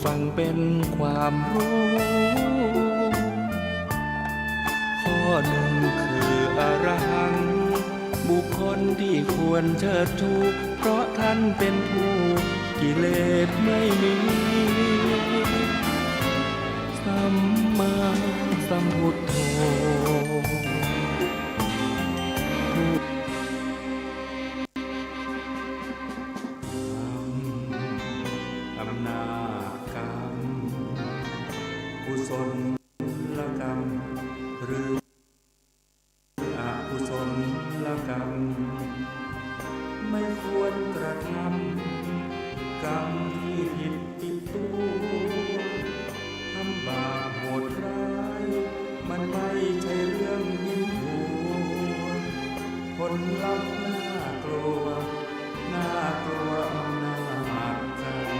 ฟังเป็นความรู้ข้อหนึ่งคืออรหังต์บุคคลที่ควรเชิดชูเพราะท่านเป็นผู้กิเลสไม่มีสัมมาสัมพุทโธอำนาจกรรมกุศลกรรมหรืออกุศลกรรมไม่ควรกระทำกรรมที่ผิดติดตัวทำบาปโหดร้ายมันไม่ใช่เรื่องยิ้มหัวผลลัพธ์น่ากลัวน่ากลัวอำนาจกรรม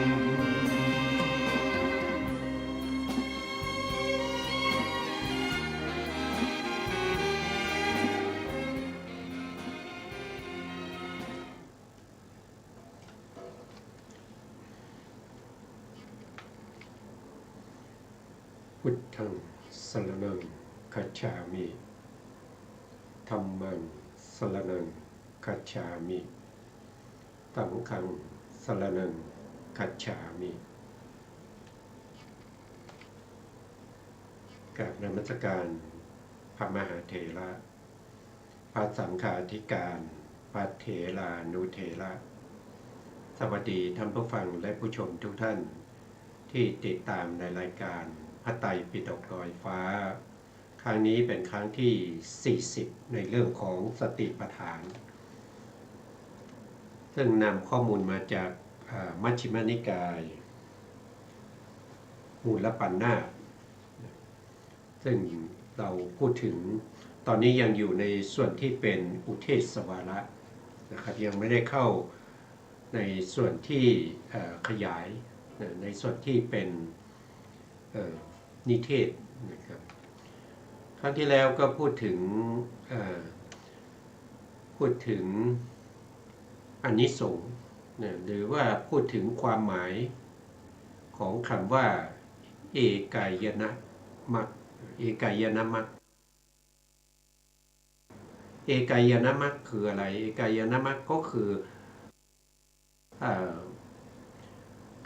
พุทธังสรณังคัจฉามิธัมมังสรณังคัจฉามิสังฆังสรณังคัจฉามิกราบนมัสการพระมหาเถระพระสังฆาธิการพระเถรานุเถระสวัสดีท่านผู้ฟังและผู้ชมทุกท่านที่ติดตามในรายการพระไตรปิฎกลอยฟ้าครั้งนี้เป็นครั้งที่ 40 ในเรื่องของสติปัฏฐาน ซึ่งนำข้อมูลมาจากมัชฌิมนิกายมูลปัญนาถซึ่งเราพูดถึงตอนนี้ยังอยู่ในส่วนที่เป็นอุเทศวาระนะครับยังไม่ได้เข้าในส่วนที่ขยายในส่วนที่เป็นนิเทศนะครับครั้งที่แล้วก็พูดถึงอานิสงส์หรือว่าพูดถึงความหมายของคำว่าเอกายนะมรรคเอกายนะมรรคเอกายนะมรรคคืออะไรเอกายนะมรรคก็คือ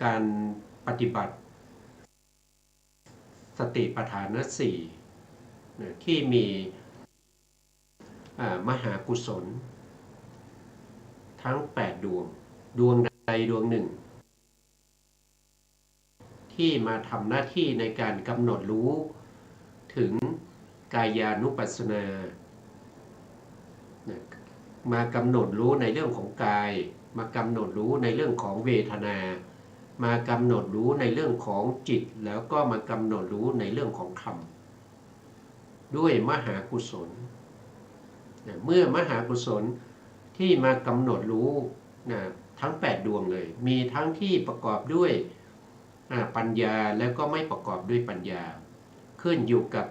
การปฏิบัติสติปัฏฐานสี่ที่มีมหากุศลทั้ง8ดวงดวงใดดวงหนึ่งที่มาทำหน้าที่ในการกำหนดรู้ถึงกายานุปัสสนามากำหนดรู้ในเรื่องของกายมากำหนดรู้ในเรื่องของเวทนามากำหนดรู้ในเรื่องของจิตแล้วก็มากำหนดรู้ในเรื่องของธรรมด้วยมหากุศลเมื่อมหากุศลที่มากำหนดรู้ทั้ง8ดวงเลยมีทั้งที่ประกอบด้วยปัญญาแล้วก็ไม่ประกอบด้วยปัญญาขึ้นอยู่กับ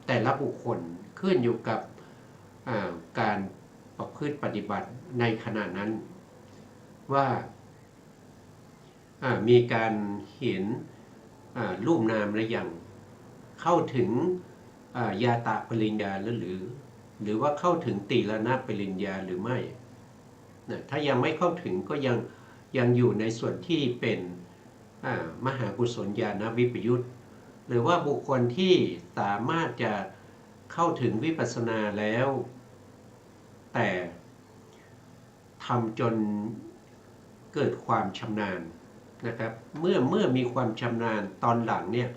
แต่ละบุคคลขึ้นอยู่กับการประพฤติปฏิบัติในขณะนั้นว่ามีการเห็นรูปนามหรือยังเข้าถึงญาตะปริญญาหรือว่าเข้าถึงตีรณปริญญาหรือไม่ถ้ายังไม่เข้าถึงก็ยังอยู่ในส่วนที่เป็นมหากุศลญาณวิปยุตหรือว่าบุคคลที่สามารถจะเข้าถึงวิปัสสนาแล้วแต่ทำจนเกิดความชำนาญนะครับเมื่อมีความชำนาญตอนหลังเนี่ย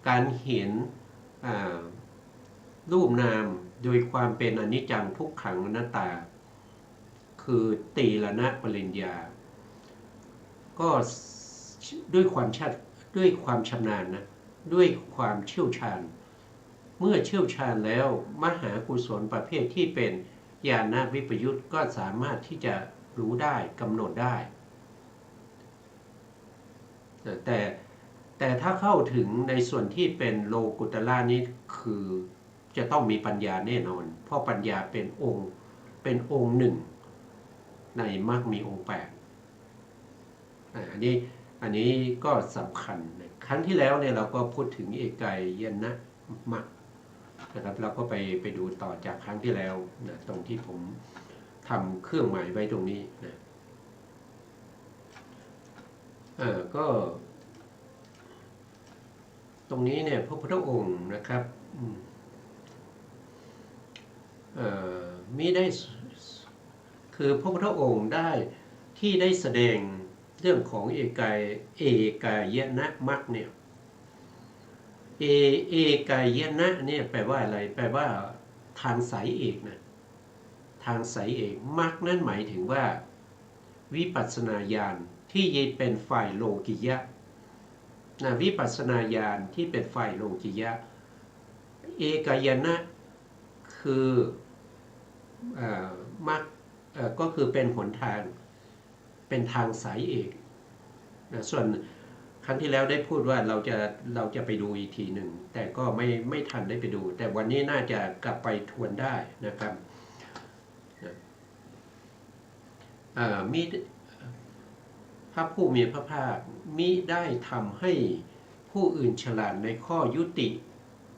การเห็นรูปนามโดยความเป็นอนิจจังทุกขังอนัตตาคือตีรณปริญญาก็ด้วยความชำนาญนะด้วยความเชี่ยวชาญเมื่อเชี่ยวชาญแล้วมหากุศลประเภทที่เป็นญาณวิปยุตก็สามารถที่จะรู้ได้กำหนดได้แต่ถ้าเข้าถึงในส่วนที่เป็นโลกุตละนี้คือจะต้องมีปัญญาแน่นอนเพราะปัญญาเป็นองค์หนึ่งในมรรคมีองค์8อันนี้ อันนี้ก็สำคัญนะครั้งที่แล้วเนี่ยเราก็พูดถึงเอกายยนะมรรคนะครับเราก็ไปดูต่อจากครั้งที่แล้วนะตรงที่ผมทำเครื่องหมายไว้ตรงนี้นะก็ตรงนี้เนี่ยพระพุทธองค์นะครับมิได้คือพระพุทธองค์ได้ที่ได้แสดงเรื่องของเอกายนะมรรคเนี่ยเอกายนะเนี่ยแปลว่าอะไรแปลว่าทางสายเอกนะทางสายเอกมรรคนั่นหมายถึงว่าวิปัสสนาญาณที่เป็นฝ่ายโลกิยะนะวิปัสสนาญาณที่เป็นฝ่ายโลกิยะเอกายนะคือมรรคก็คือเป็นหนทางเป็นทางสายเอกนะส่วนครั้งที่แล้วได้พูดว่าเราจะไปดูอีกทีหนึ่งแต่ก็ไม่ทันได้ไปดูแต่วันนี้น่าจะกลับไปทวนได้นะครับมีพระผู้มีพระภาคมิได้ทำให้ผู้อื่นฉลาดในข้อยุติ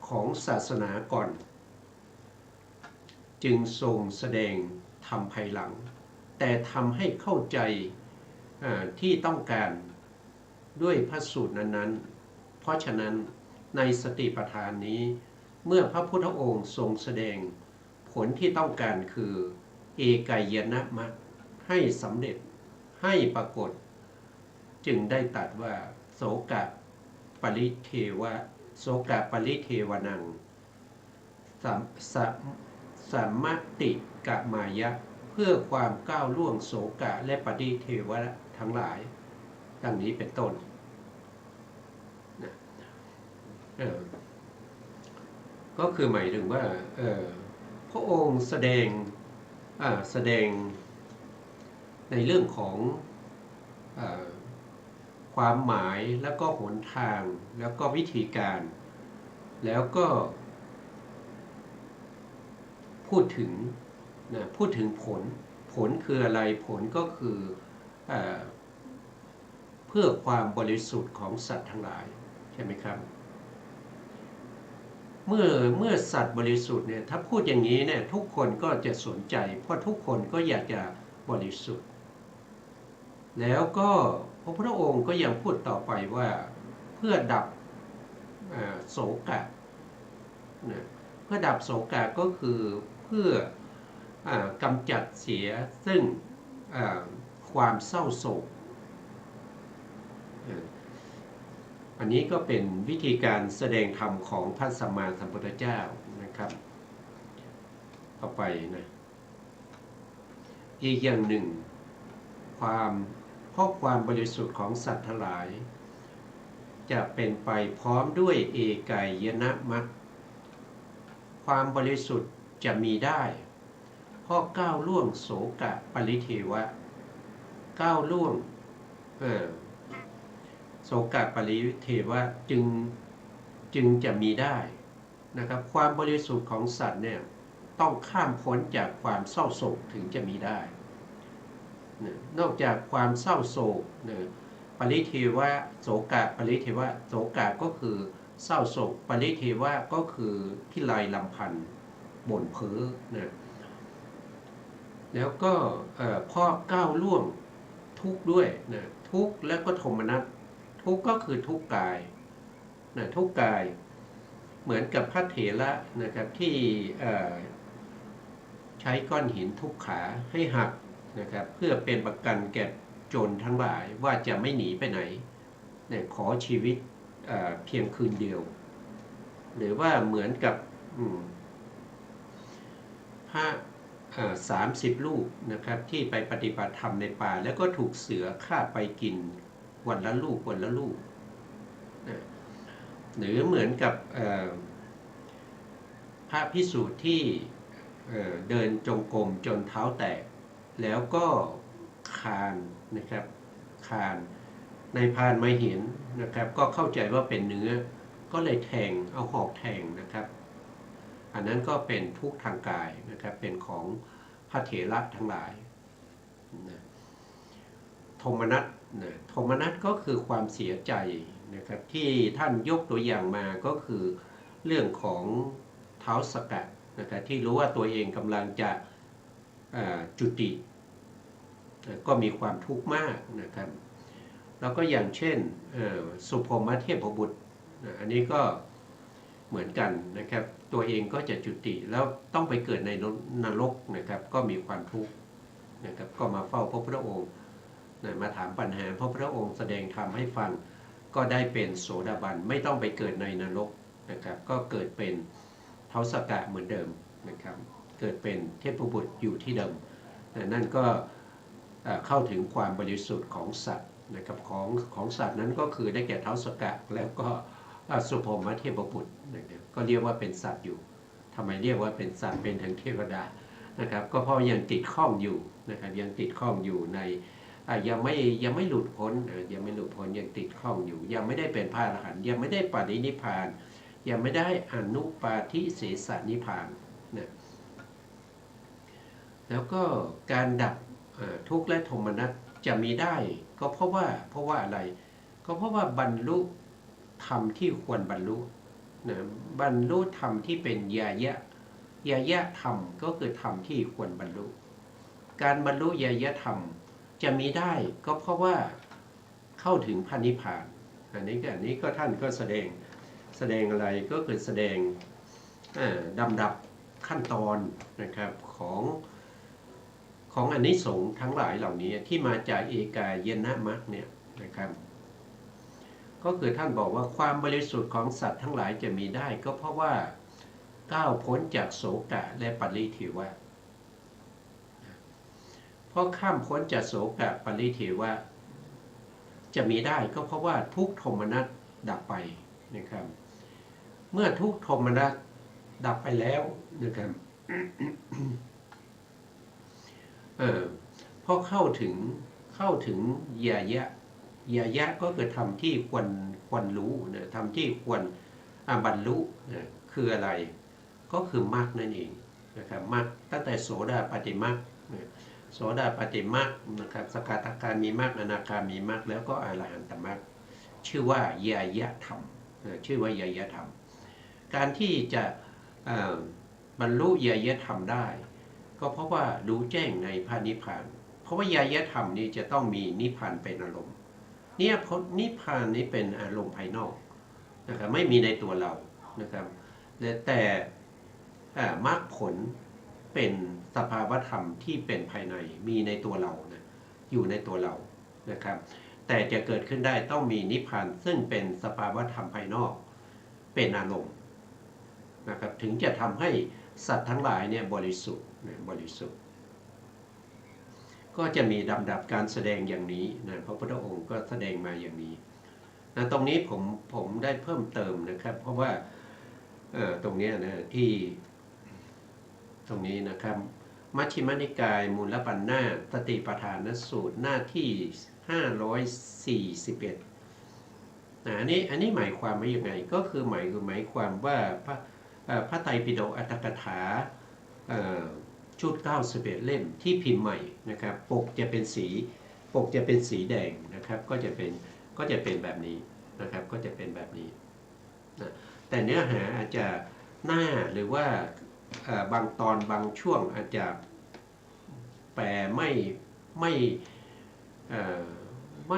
ของศาสนาก่อนจึงทรงแสดงธรรมภายหลังแต่ทำให้เข้าใจที่ต้องการด้วยพระสูตรนั้นๆเพราะฉะนั้นในสติปัฏฐานนี้เมื่อพระพุทธองค์ทรงแสดงผลที่ต้องการคือเอกายนะมรรคให้สำเร็จให้ปรากฏจึงได้ตรัสว่าโสกะปริเทวะโสกะปริเทวนังสัมมติกะมายะเพื่อความก้าวล่วงโสกะและปริเทวะทั้งหลายดังนี้เป็นต้นนะก็คือหมายถึงว่าพระองค์แสดงในเรื่องของความหมายแล้วก็หนทางแล้วก็วิธีการแล้วก็พูดถึงผลคืออะไรผลก็คือเพื่อความบริสุทธิ์ของสัตว์ทั้งหลายใช่ไหมครับเมื่อสัตว์บริสุทธิ์เนี่ยถ้าพูดอย่างนี้เนี่ยทุกคนก็จะสนใจเพราะทุกคนก็อยากจะบริสุทธิ์แล้วก็พระพุทธองค์ก็ยังพูดต่อไปว่าเพื่อดับโสกะนะเพื่อดับโสกะก็คือเพื่อกำจัดเสียซึ่งความเศร้าโศกอันนี้ก็เป็นวิธีการแสดงธรรมของพระสัมมาสัมพุทธเจ้านะครับต่อไปนะอีกอย่างหนึ่งเพราะความบริสุทธิ์ของสัตว์ทั้งหลายจะเป็นไปพร้อมด้วยเอกายนะมรรคความบริสุทธิ์จะมีได้เพราะก้าวล่วงโสกะปริเทวะก้าวล่วงโสกะปริเทวะจึงจะมีได้นะครับความบริสุทธิ์ของสัตว์เนี่ยต้องข้ามพ้นจากความเศร้าโศกถึงจะมีได้นอกจากความเศร้าโศกปริเทวะโสกะปริเทวะโสกะก็คือเศร้าโศกปริเทวะก็คือพิไรลำพันธ์บ่นเพ้อนะแล้วก็พอก้าวล่วงทุกข์ด้วยนะทุกข์และก็โทมนัสทุกข์ก็คือทุกข์กายนะทุกข์กายเหมือนกับพระเถระนะครับที่ใช้ก้อนหินทุบขาให้หักนะครับเพื่อเป็นประกันแก่โจรทั้งหลายว่าจะไม่หนีไปไหนเนี่ยขอชีวิตเพียงคืนเดียวหรือว่าเหมือนกับพระ30 รูปนะครับที่ไปปฏิบัติธรรมในป่าแล้วก็ถูกเสือฆ่าไปกินวันละลูกนะหรือเหมือนกับพระภิกษุที่เดินจงกรมจนเท้าแตกแล้วก็คานนะครับคานในพานไม่เห็นนะครับก็เข้าใจว่าเป็นเนื้อก็เลยแทงเอาหอกแทงนะครับอันนั้นก็เป็นทุกข์ทางกายนะครับเป็นของพระเถระทั้งหลายนะโทมนัส นะโทมนัสก็คือความเสียใจนะครับที่ท่านยกตัวอย่างมาก็คือเรื่องของท้าวสักกะนะครับที่รู้ว่าตัวเองกำลังจะจุติก็มีความทุกข์มากนะครับแล้วก็อย่างเช่นสุพรหมเทพบุตรอันนี้ก็เหมือนกันนะครับตัวเองก็จะจุติแล้วต้องไปเกิดในนรกนะครับก็มีความทุกข์นะครับก็มาเฝ้าพระพุทธองค์มาถามปัญหาพระพุทธองค์แสดงธรรมให้ฟังก็ได้เป็นโสดาบันไม่ต้องไปเกิดในนรกนะครับก็เกิดเป็นท้าวสักกะเหมือนเดิมนะครับเกิดเป็นเทพบุตรอยู่ที่เดิมนั่นก็เข้าถึงความบริสุทธิ์ของสัตว์นะครับของสัตว์นั้นก็คือได้แก่ท้าวสักกะแล้วก็สุพรหมเทพบุตรนะครับก็เรียกว่าเป็นสัตว์อยู่ทำไมเรียกว่าเป็นสัตว์เป็นทั้งเทวดานะครับก็เพราะยังติดข้องอยู่นะครับยังติดข้องอยู่ในยังไม่หลุดพ้นยังไม่หลุดพ้นยังติดข้องอยู่ยังไม่ได้เป็นพระอรหันต์ยังไม่ได้ปรินิพพานยังไม่ได้อนุปาทิเสสนิพพานนะแล้วก็การดับทุกข์และโทมนัสจะมีได้ก็เพราะว่าอะไรก็เพราะว่าบรรลุธรรมที่ควรบรรลุนะบรรลุธรรมที่เป็นยายะธรรมก็คือธรรมที่ควรบรรลุการบรรลุยายะธรรมจะมีได้ก็เพราะว่าเข้าถึงพระนิพพานอันนี้ก็ท่านก็แสดงอะไรก็คือแสดงลำดับขั้นตอนนะครับของอานิสงส์ทั้งหลายเหล่านี้ที่มาจากเอกายนะมรรคเนี่ยนะครับก็คือท่านบอกว่าความบริสุทธิ์ของสัตว์ทั้งหลายจะมีได้ก็เพราะว่าก้าวพ้นจากโศกะและปริเทวะเพราะข้ามพ้นจากโศกะปริเทวะจะมีได้ก็เพราะว่าทุกโทมนัสดับไปนะครับเมื่อทุกโทมนัสดับไปแล้วนะครับพอเข้าถึงยายะก็คือธรรมที่ควรรู้นะธรรมที่ควรบรรลุนะคืออะไรก็คือมรรคนั่นเองนะครับมรรคตั้งแต่โสดาปัตติมรรคโสดาปัตติมรรคนะครับสกทาคามีมรรคอนาคามีมรรคแล้วก็อรหันตมรรคชื่อว่ายายะธรรมชื่อว่ายายะธรรมการที่จะบรรลุยายะธรรมได้ก็เพราะว่ารู้แจ้งในพระนิพพานเพราะว่ายายะธรรมนี้จะต้องมีนิพพานเป็นอารมณ์เนี่ยเพราะนิพพานนี้เป็นอารมณ์ภายนอกนะครับไม่มีในตัวเรานะครับแต่มรรคผลเป็นสภาวธรรมที่เป็นภายในมีในตัวเรานะอยู่ในตัวเรานะครับแต่จะเกิดขึ้นได้ต้องมีนิพพานซึ่งเป็นสภาวธรรมภายนอกเป็นอารมณ์นะครับถึงจะทำให้สัตว์ทั้งหลายเนี่ยบริสุทธิ์ก็จะมีลำดับการแสดงอย่างนี้นะพระพุทธองค์ก็แสดงมาอย่างนี้นะตรงนี้ผมได้เพิ่มเติมนะครับเพราะว่าตรงนี้นะที่ตรงนี้นะครับมัชฌิมนิกายมูลปัญนาสติปัฏฐานสูตรหน้าที่541อันนี้หมายความว่ายังไงก็คือหมายความว่าพระไตรปิฎกอรรถกถาชุด91เล่มที่พิมพ์ใหม่นะครับปกจะเป็นสีแดงนะครับก็จะเป็นแบบนี้นะครับก็จะเป็นแบบนี้นะแต่เนื้อหาอาจจะหน้าหรือว่าบางตอนบางช่วงอาจจะแปลไม่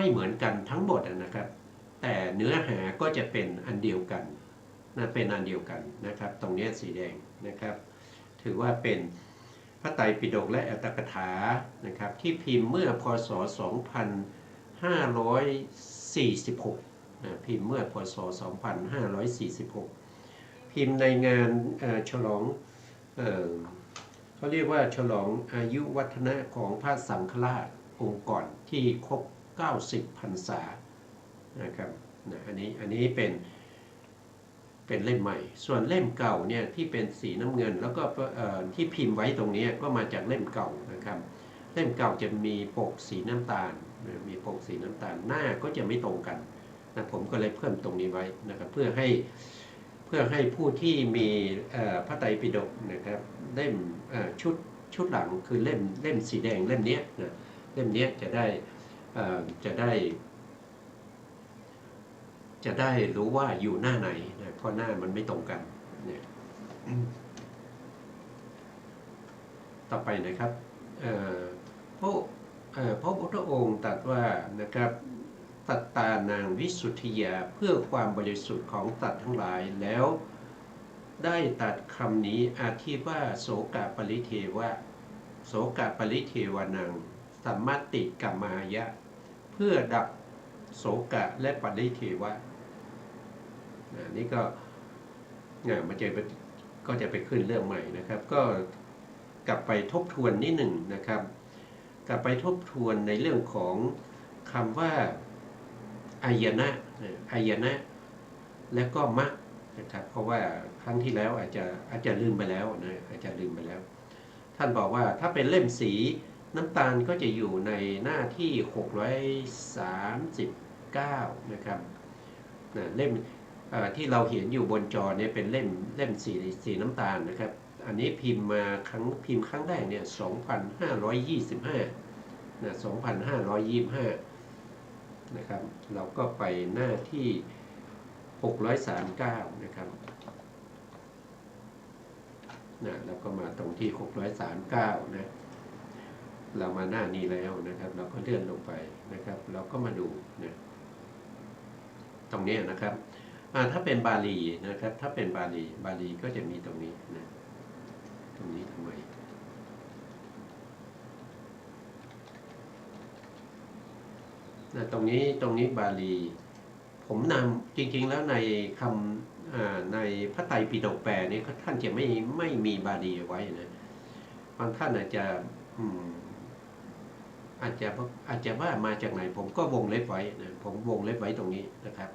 เหมือนกันทั้งหมดนะครับแต่เนื้อหาก็จะเป็นอันเดียวกันนะเป็นอันเดียวกันนะครับตรงนี้สีแดงนะครับถือว่าเป็นพระไตรปิฎกและอรรถกถานะครับที่พิมพ์เมื่อพศ 2546พิมพ์เมื่อพศ 2546พิมพ์ในงานฉลองเขาเรียกว่าฉลองอายุวัฒนะของพระสังฆราชองค์ก่อนที่ครบ90 พรรษานะครับอันนี้เป็นเล่มใหม่ส่วนเล่มเก่าเนี่ยที่เป็นสีน้ำเงินแล้วก็ที่พิมพ์ไว้ตรงนี้ก็มาจากเล่มเก่านะครับเล่มเก่าจะมีปกสีน้ำตาลหน้าก็จะไม่ตรงกันนะผมก็เลยเพิ่มตรงนี้ไว้นะครับเพื่อให้ผู้ที่มีพระไตรปิฎกนะครับเล่มชุดหลังคือเล่มสีแดงเล่มนี้นะเล่มนี้จะได้ จะได้รู้ว่าอยู่หน้าไหนนะเพราะหน้ามันไม่ตรงกันเนี่ยต่อไปนะครับพระพุทธองค์ตรัสว่านะครับตัตตานางวิสุทธิยาเพื่อความบริสุทธิ์ของสัตว์ทั้งหลายแล้วได้ตัดคำนี้อาทิว่าโสกะปริเทวะโสกะปริเทวานังสัมมติกัมมายะเพื่อดับโสกะและปริเทวะนี่ก็มันจะไปขึ้นเรื่องใหม่นะครับก็กลับไปทบทวนนิดหนึ่งนะครับกลับไปทบทวนในเรื่องของคำว่าอายนะแล้วก็มรรคนะครับเพราะว่าครั้งที่แล้วอาจจะลืมไปแล้วนะอาจจะลืมไปแล้วท่านบอกว่าถ้าเป็นเล่มสีน้ำตาลก็จะอยู่ในหน้าที่639นะครับเล่มที่เราเห็นอยู่บนจอเนี่ยเป็นเล่มสีน้ำตาลนะครับอันนี้พิมพ์ครั้งแรกเนี่ย2525นะ2525นะครับเราก็ไปหน้าที่639นะครับแล้วก็มาตรงที่639นะเรามาหน้านี้แล้วนะครับเราก็เลื่อนลงไปนะครับเราก็มาดูนะตรงนี้นะครับถ้าเป็นบาลีนะครับถ้าเป็นบาลีก็จะมีตรงนี้นะตรงนี้ทำไมตรงนี้บาลีผมนำจริงๆแล้วในคำในพระไตรปิฎกแปลนี่ท่านจะไม่มีบาลีไว้นะบางท่านอาจจะว่ามาจากไหนผมก็วงเล็บไว้นะผมวงเล็บไว้ตรงนี้นะครับ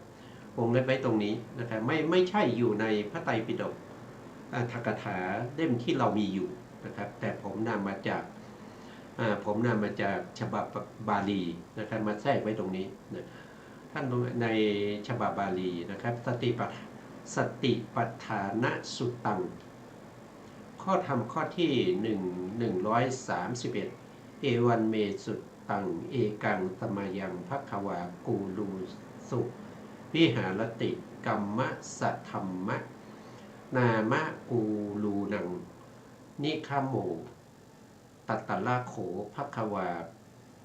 วงเล็บไว้ตรงนี้นะครับไม่ใช่อยู่ในพระไตรปิฎกอัตถกถาเล่มที่เรามีอยู่นะครับแต่ผมนำมาจากฉบับบาลีนะครับมาแทรกไว้ตรงนี้นะท่านในฉบับบาลีนะครับสติปัฏฐานสุตตังข้อธรรมข้อที่131เอวันเมสุตตังเอกังสมายังภัคววากูลูสุวิหารติกัมมะสัทธัมมะนามะกูลูนังนิคาโมตัตตละโขภัคววา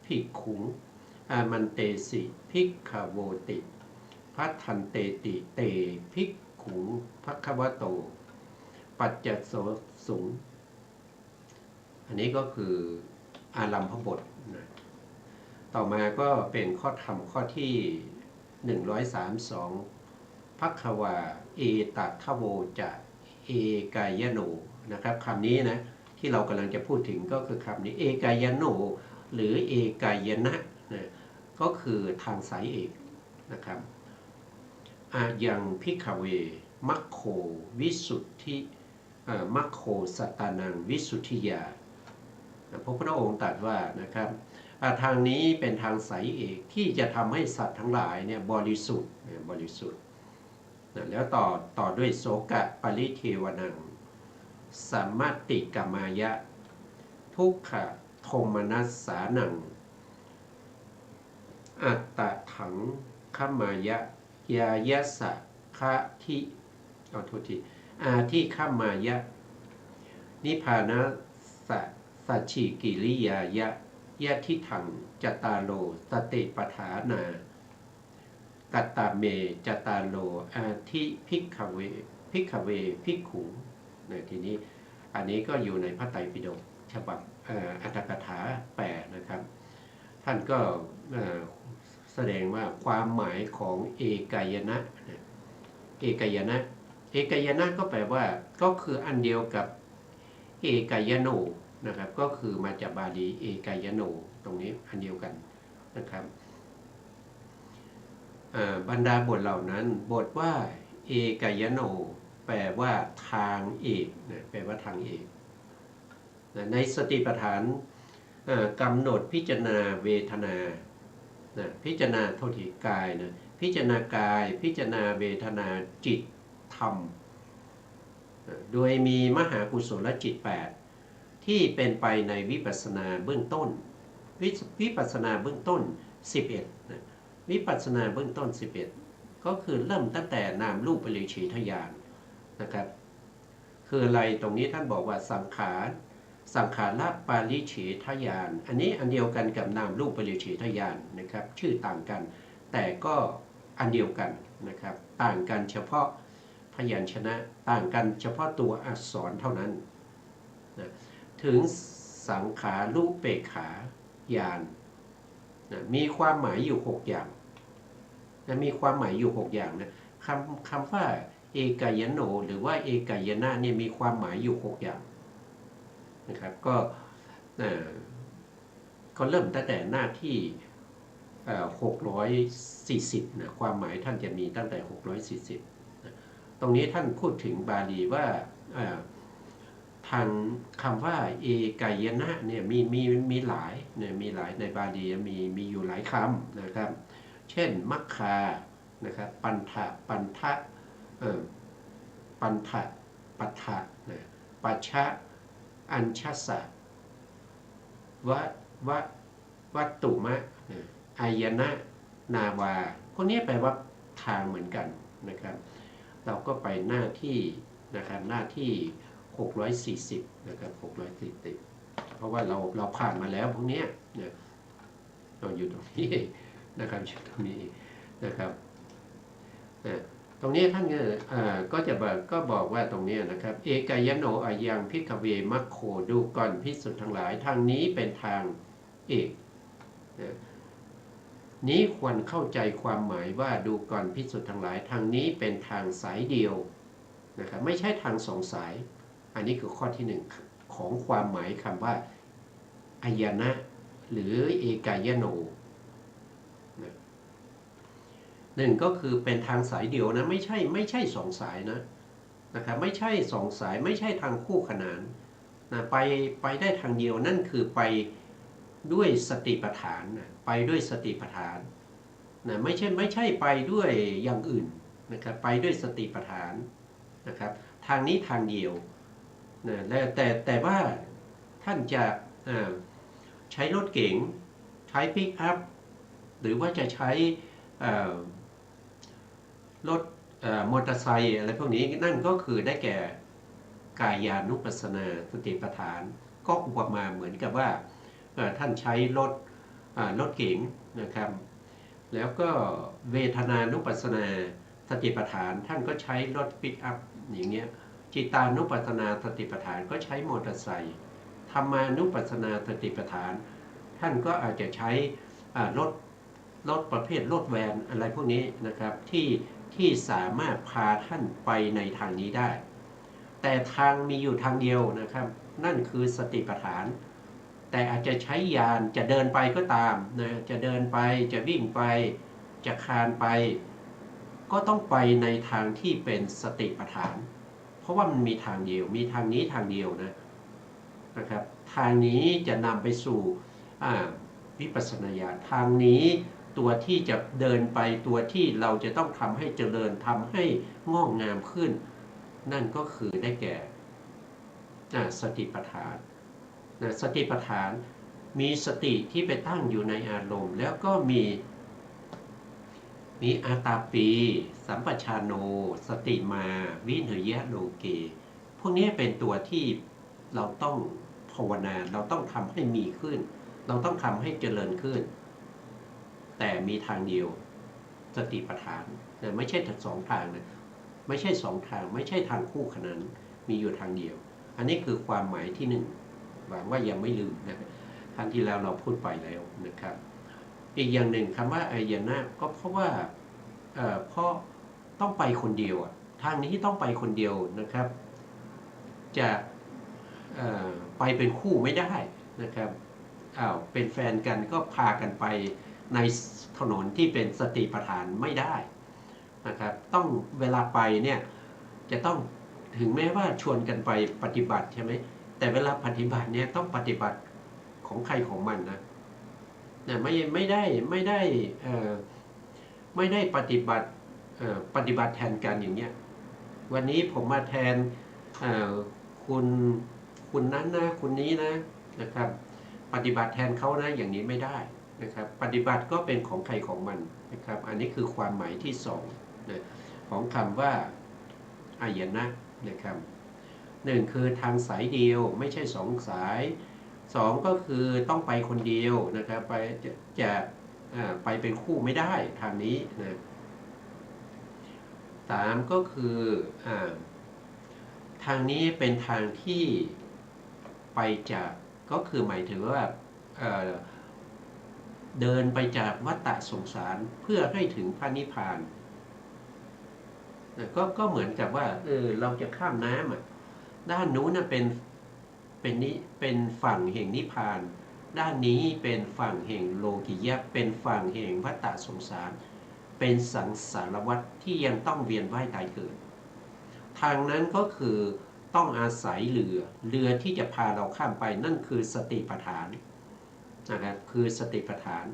ภิกขุงอามันเตสิภิกขโวติพัทธันเตติเตภิกขุงภัควโตปัจจโสสุงอันนี้ก็คืออารัมภบทนะต่อมาก็เป็นข้อธรรมข้อที่132ภัควาเอตัทโวจะเอกายโนนะครับคำนี้นะที่เรากำลังจะพูดถึงก็คือคำนี้เอกายโนหรือเอกายนะนะก็คือทางสายเอกนะครับอายังภิกขเวมัคโควิสุทธิมัคโคสัตตานังวิสุทธิยาพระพุทธองค์ตรัสว่านะครับทางนี้เป็นทางสายเอกที่จะทำให้สัตว์ทั้งหลายเนี่ยบริสุทธิ์แล้วต่อด้วยโสกะปริเทวนังสัมมติกัมมายะทุกขโทมนัสสานังอัตตถังขมายะยายะสะคะทิอาทิขมายะนิพพานะสัจฉิกิริยายะยะทิถังจตาโลสติปฐานากัตตาเมจตาโลอาทิภิกขเวภิกขุในทีนี้อันนี้ก็อยู่ในพระไตรปิฎกฉบับอัตถกถาแปดนะครับท่านก็แสดงว่าความหมายของเอกายนะก็แปลว่าก็คืออันเดียวกับเอกายโนนะครับก็คือมาจากบาลีเอกายโนตรงนี้อันเดียวกันนะครับบรรดาบทเหล่านั้นบทว่าเอกายโนแปลว่าทางเอกนะแปลว่าทางเอกในสติปัฏฐานกำหนดพิจารณาเวทนาพิจารณาโทษทีกายนะพิจารณากายพิจารณาเวทนาจิตธรรมโดยมีมหากุศลจิต8ที่เป็นไปในวิปัสสนาเบื้องต้นวิปัสสนาเบื้องต้น 11นะวิปัสสนาเบื้องต้น11ก็คือเริ่มตั้งแต่นามรูปปริฉีทญาณนะครับคืออะไรตรงนี้ท่านบอกว่าสังขารปาริฉีทญาณอันนี้อันเดียวกันกับนามรูปปริฉีทญาณนะครับชื่อต่างกันแต่ก็อันเดียวกันนะครับต่างกันเฉพาะพยัญชนะต่างกันเฉพาะตัวอักษรเท่านั้นนะถึงสังขารูปเปกขาญาณนะมีความหมายอยู่6อย่างนะมีความหมายอยู่6อย่างนะคำว่าเอกายโนหรือว่าเอกายนะเนี่ยมีความหมายอยู่6อย่างนะครับก็เริ่มตั้งแต่หน้าที่640นะความหมายท่านจะมีตั้งแต่640นะตรงนี้ท่านพูดถึงบาลีว่าทางคำว่าเอกายนะเนี่ยมีหลายเนี่ยมีหลายในบาลีมีอยู่หลายคำนะครับเช่นมัคคานะครับปันทะปันทะปันทะปัฏฐะนะปัชชะอัญชัสสะวัตตุมะอายนะนาวาพวกนี้แปลว่าทางเหมือนกันนะครับเราก็ไปหน้าที่นะครับหน้าที่640นะครับ640เพราะว่าเราผ่านมาแล้วพวกนี้เนี่ยเราอยู่ตรงนี้นะครับอยู่ตรงนี้นะครับตรงนี้ท่านก็บอกว่าตรงนี้นะครับเอกายโนอายังพิกเวมัคโคดูก่อนภิกษุทั้งหลายทางนี้เป็นทางเอกนี้ควรเข้าใจความหมายว่าดูก่อนภิกษุทั้งหลายทางนี้เป็นทางสายเดียวนะครับไม่ใช่ทางสองสายอันนี้คือข้อที่1ของความหมายคำว่าอายนะหรือเอกายโนหนึ่งก็คือเป็นทางสายเดียวนะไม่ใช่สองสายนะครับไม่ใช่สองสายไม่ใช่ทางคู่ขนานนะไปได้ทางเดียวนั่นคือไปด้วยสติปัฏฐานนะไปด้วยสติปัฏฐานนะไม่ใช่ไปด้วยอย่างอื่นนะครับไปด้วยสติปัฏฐานนะครับทางนี้ทางเดียวนะแต่ว่าท่านจะใช้รถเก๋งใช้ปิกอัพหรือว่าจะใช้รถมอเตอร์ไซค์อะไรพวกนี้นั่นก็คือได้แก่กายานุปัสสนาสติปัฏฐานก็อุปมาเหมือนกับว่าท่านใช้รถเก๋งนะครับแล้วก็เวทนานุปัสสนาสติปัฏฐานท่านก็ใช้รถปิกอัพอย่างเงี้ยจิตานุปัสสนาสติปัฏฐานก็ใช้มอเตอร์ไซค์ธรรมานุปัสสนาสติปัฏฐานท่านก็อาจจะใช้รถประเภทรถแวนอะไรพวกนี้นะครับที่สามารถพาท่านไปในทางนี้ได้แต่ทางมีอยู่ทางเดียวนะครับนั่นคือสติปัฏฐานแต่อาจจะใช้ยานจะเดินไปก็ตามนะจะเดินไปจะวิ่งไปจะคลานไปก็ต้องไปในทางที่เป็นสติปัฏฐานเพราะว่ามันมีทางเดียวมีทางนี้ทางเดียวนะครับทางนี้จะนำไปสู่วิปัสสนาญาณทางนี้ตัวที่จะเดินไปตัวที่เราจะต้องทำให้เจริญทำให้งอกงามขึ้นนั่นก็คือได้แก่สติปัฏฐานสติปัฏฐานมีสติที่ไปตั้งอยู่ในอารมณ์แล้วก็มีอาตาปีสัมปชานโนสติมาวินยะโลเกพวกนี้เป็นตัวที่เราต้องภาวนาเราต้องทำให้มีขึ้นเราต้องทำให้เจริญขึ้นแต่มีทางเดียวสติปัฏฐานนะไม่ใช่สองทางนะไม่ใช่สองทางไม่ใช่ทางคู่ขนานมีอยู่ทางเดียวอันนี้คือความหมายที่1หวังว่ายังไม่ลืมนะครั้งที่แล้วเราพูดไปแล้วนะครับอีกอย่างหนึ่งคำว่าอายนะก็เพราะว่าเพราะต้องไปคนเดียวทางนี้ต้องไปคนเดียวนะครับจะไปเป็นคู่ไม่ได้นะครับเป็นแฟนกันก็พากันไปในถนนที่เป็นสติปัฏฐานไม่ได้นะครับต้องเวลาไปเนี่ยจะต้องถึงแม้ว่าชวนกันไปปฏิบัติใช่ไหมแต่เวลาปฏิบัติเนี่ยต้องปฏิบัติของใครของมันนะไม่ได้ปฏิบัติแทนกันอย่างเงี้ยวันนี้ผมมาแทนคุณนั้นนะคุณนี้นะครับปฏิบัติแทนเขานะอย่างนี้ไม่ได้ นะครับปฏิบัติก็เป็นของใครของมันนะครับอันนี้คือความหมายที่สองนะของคำว่าอายนะนะครับหนึ่งคือทางสายเดียวไม่ใช่สองสายสองก็คือต้องไปคนเดียวนะครับไปจะไปเป็นคู่ไม่ได้ทางนี้นะสามก็คือทางนี้เป็นทางที่ไปจากก็คือหมายถึงว่าเดินไปจากวัฏฏะสงสารเพื่อให้ถึงพระนิพพานก็เหมือนกับว่าเราจะข้ามน้ำด้านนู้นเป็นฝั่งแห่งนิพพานด้านนี้เป็นฝั่งแห่งโลกิยะเป็นฝั่งแห่งวัฏฏะสงสารเป็นสังสารวัฏที่ยังต้องเวียนว่ายตายเกิดทางนั้นก็คือต้องอาศัยเรือที่จะพาเราข้ามไปนั่นคือสติปัฏฐานนะครับคือสติปัฏฐาน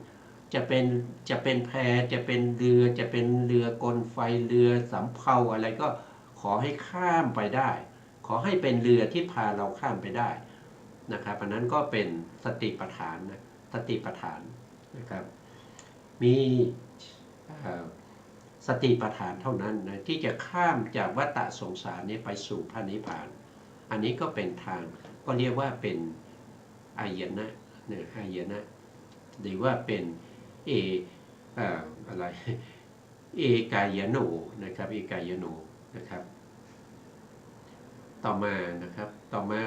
จะเป็นแพจะเป็นเรือจะเป็นเรือกลไฟเรือสำเภาอะไรก็ขอให้ข้ามไปได้ขอให้เป็นเรือที่พาเราข้ามไปได้นะครับอันนั้นก็เป็นสติปัฏฐานนะสติปัฏฐานนะครับมีสติปัฏฐานเท่านั้นนะที่จะข้ามจากวัฏฏะสงสารนี้ไปสู่พระนิพพานอันนี้ก็เป็นทางก็เรียกว่าเป็นอายนะเนี่ยอายนะหรือว่าเป็นอะไรเอกายโนนะครับเอกายโนนะครับต่อมานะครับต่อมา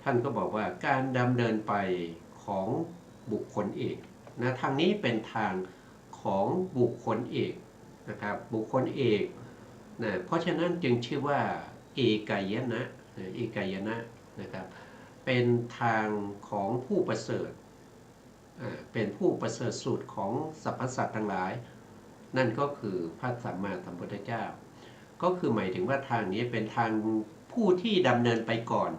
ท่านก็บอกว่าการดำเนินไปของบุคคลเอกนะทางนี้เป็นทางของบุคคลเอกนะครับบุคคลเอกนะเพราะฉะนั้นจึงชื่อว่าเอกายนะเอกายนะนะครับเป็นทางของผู้ประเสริฐเป็นผู้ประเสริฐสุดของสรรพสัตว์ทั้งหลายนั่นก็คือพระสัมมาสัมพุทธเจ้าก็คือหมายถึงว่าทางนี้เป็นทางผู้ที่ดำเนินไปก่อน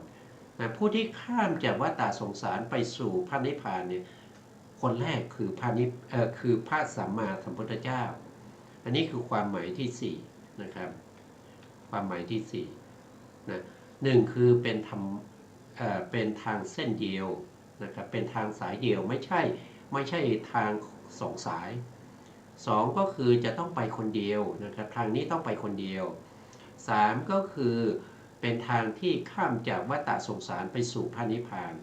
นะผู้ที่ข้ามจากวัฏฏะสงสารไปสู่พระนิพพานเนี่ยคนแรกคือพระสัมมาสัมพุทธเจ้าอันนี้คือความหมายที่4นะครับความหมายที่4นะหนึ่งคือเป็นทางเส้นเดียวนะครับเป็นทางสายเดียวไม่ใช่ทางสองสาย2ก็คือจะต้องไปคนเดียวนะครับทางนี้ต้องไปคนเดียว3ก็คือเป็นทางที่ข้ามจากวัฏฏะสงสารไปสู่พระนิพพาน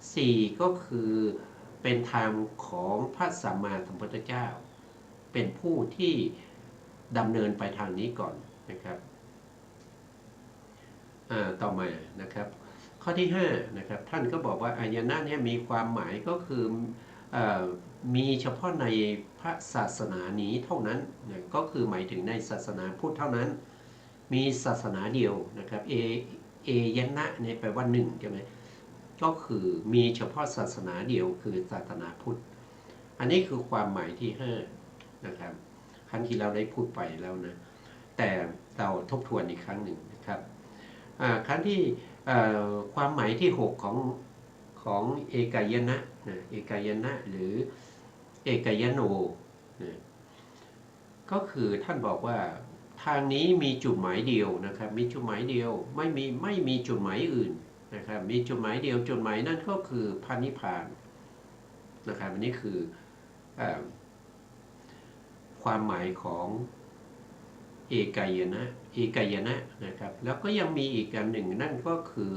4ก็คือเป็นทางของพระสัมมาสัมพุทธเจ้าเป็นผู้ที่ดำเนินไปทางนี้ก่อนนะครับต่อมานะครับข้อที่5นะครับท่านก็บอกว่าอายนะเนี่ยมีความหมายก็คือมีเฉพาะในพระศาสนานี้เท่านั้นนะก็คือหมายถึงในศาสนาพุทธเท่านั้นมีศาสนาเดียวนะครับเอยนะเนี่ยแปลว่า1ใช่ไหมก็คือมีเฉพาะศาสนาเดียวคือศาสนาพุทธอันนี้คือความหมายที่5นะครับครั้งที่เราได้พูดไปแล้วนะแต่เราทบทวนอีกครั้งหนึ่งนะครับครั้งที่ความหมายที่6ของเอกายนะเอกายนะหรือเอกายโนนะก็คือท่านบอกว่าทางนี้มีจุดหมายเดียวนะครับมีจุดหมายเดียวไม่มีจุดหมายอื่นนะครับมีจุดหมายเดียวจุดหมายนั่นก็คือพระนิพพานนะครับอันนี้คือความหมายของเอกายนะนะครับแล้วก็ยังมีอีกอันหนึ่งนั่นก็คือ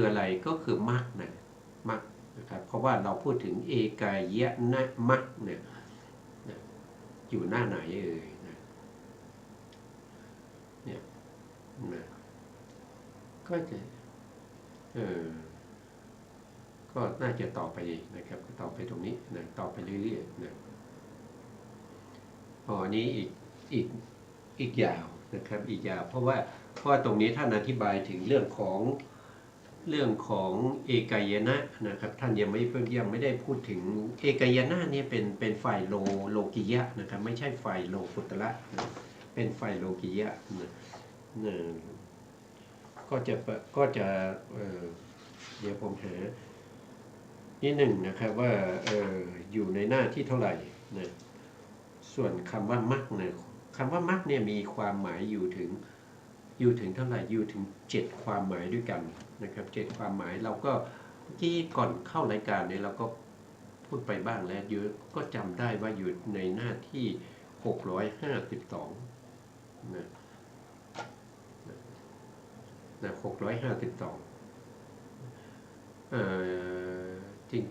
อะไรก็คือมรรคนะครับเพราะว่าเราพูดถึงเอกายนะมรรคเนี่ยอยู่หน้าไหนเนี่ยนะก็จะก็น่าจะต่อไปนะครับต่อไปตรงนี้นะต่อไปเรื่อยๆนะอันนี้อีกยาวนะครับอีกยาวเพราะว่าตรงนี้ท่านอธิบายถึงเรื่องของเอกายนะนะครับท่านยังไม่ได้พูดถึงเอกายนะเนี่ยเป็นฝ่ายโลกิยะนะครับไม่ใช่ฝ่ายโลกุตระนะเป็นฝ่ายโลกิยะนะก็จะเดี๋ยวผมหานิดหนึ่งนะครับว่าอยู่ในหน้าที่เท่าไหร่นะส่วนคำว่ามรรคเนี่ยคำว่ามรรคเนี่ยมีความหมายอยู่ถึงเท่าไหร่อยู่ถึง7ความหมายด้วยกันนะครับ7ความหมายเราก็ที่ก่อนเข้ารายการเนี่ยเราก็ พูดไปบ้างแล้วอยู่ก็จำได้ว่าอยู่ในหน้าที่652นะ652จริง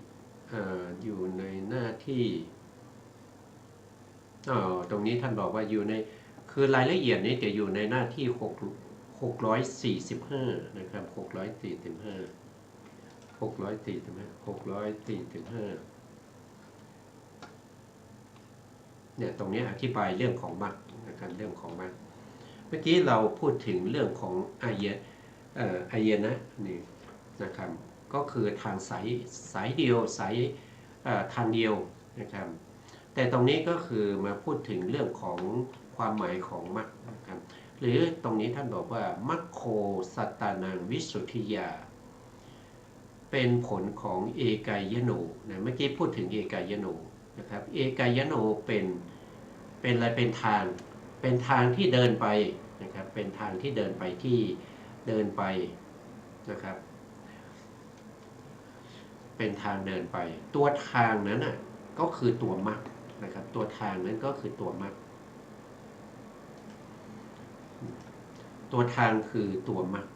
อยู่ในหน้าที่ตรงนี้ท่านบอกว่าอยู่ในคือรายละเอียดนี้จะอยู่ในหน้าที่645นะครับ645เนี่ยตรงนี้อธิบายเรื่องของมรรคนะครับเรื่องของมรรคเมื่อกี้เราพูดถึงเรื่องของอายนะนี่นะครับก็คือทางสายเดียวสายทางเดียวนะครับแต่ตรงนี้ก็คือมาพูดถึงเรื่องของความหมายของมรรคนะครับหรือตรงนี้ท่านบอกว่ามัคโคสัตตานังวิสุทธิยาเป็นผลของเอกายโนนะเมื่อกี้พูดถึงเอกายโนนะครับเอกายโนเป็นอะไรเป็นทางที่เดินไปนะครับเป็นทางที่เดินไปที่เดินไปนะครับเป็นทางเดินไปตัวทางนั้นน่ะก็คือตัวมรรคนะครับตัวทางนั้นก็คือตัวมรรคตัวทางคือตัวมรรค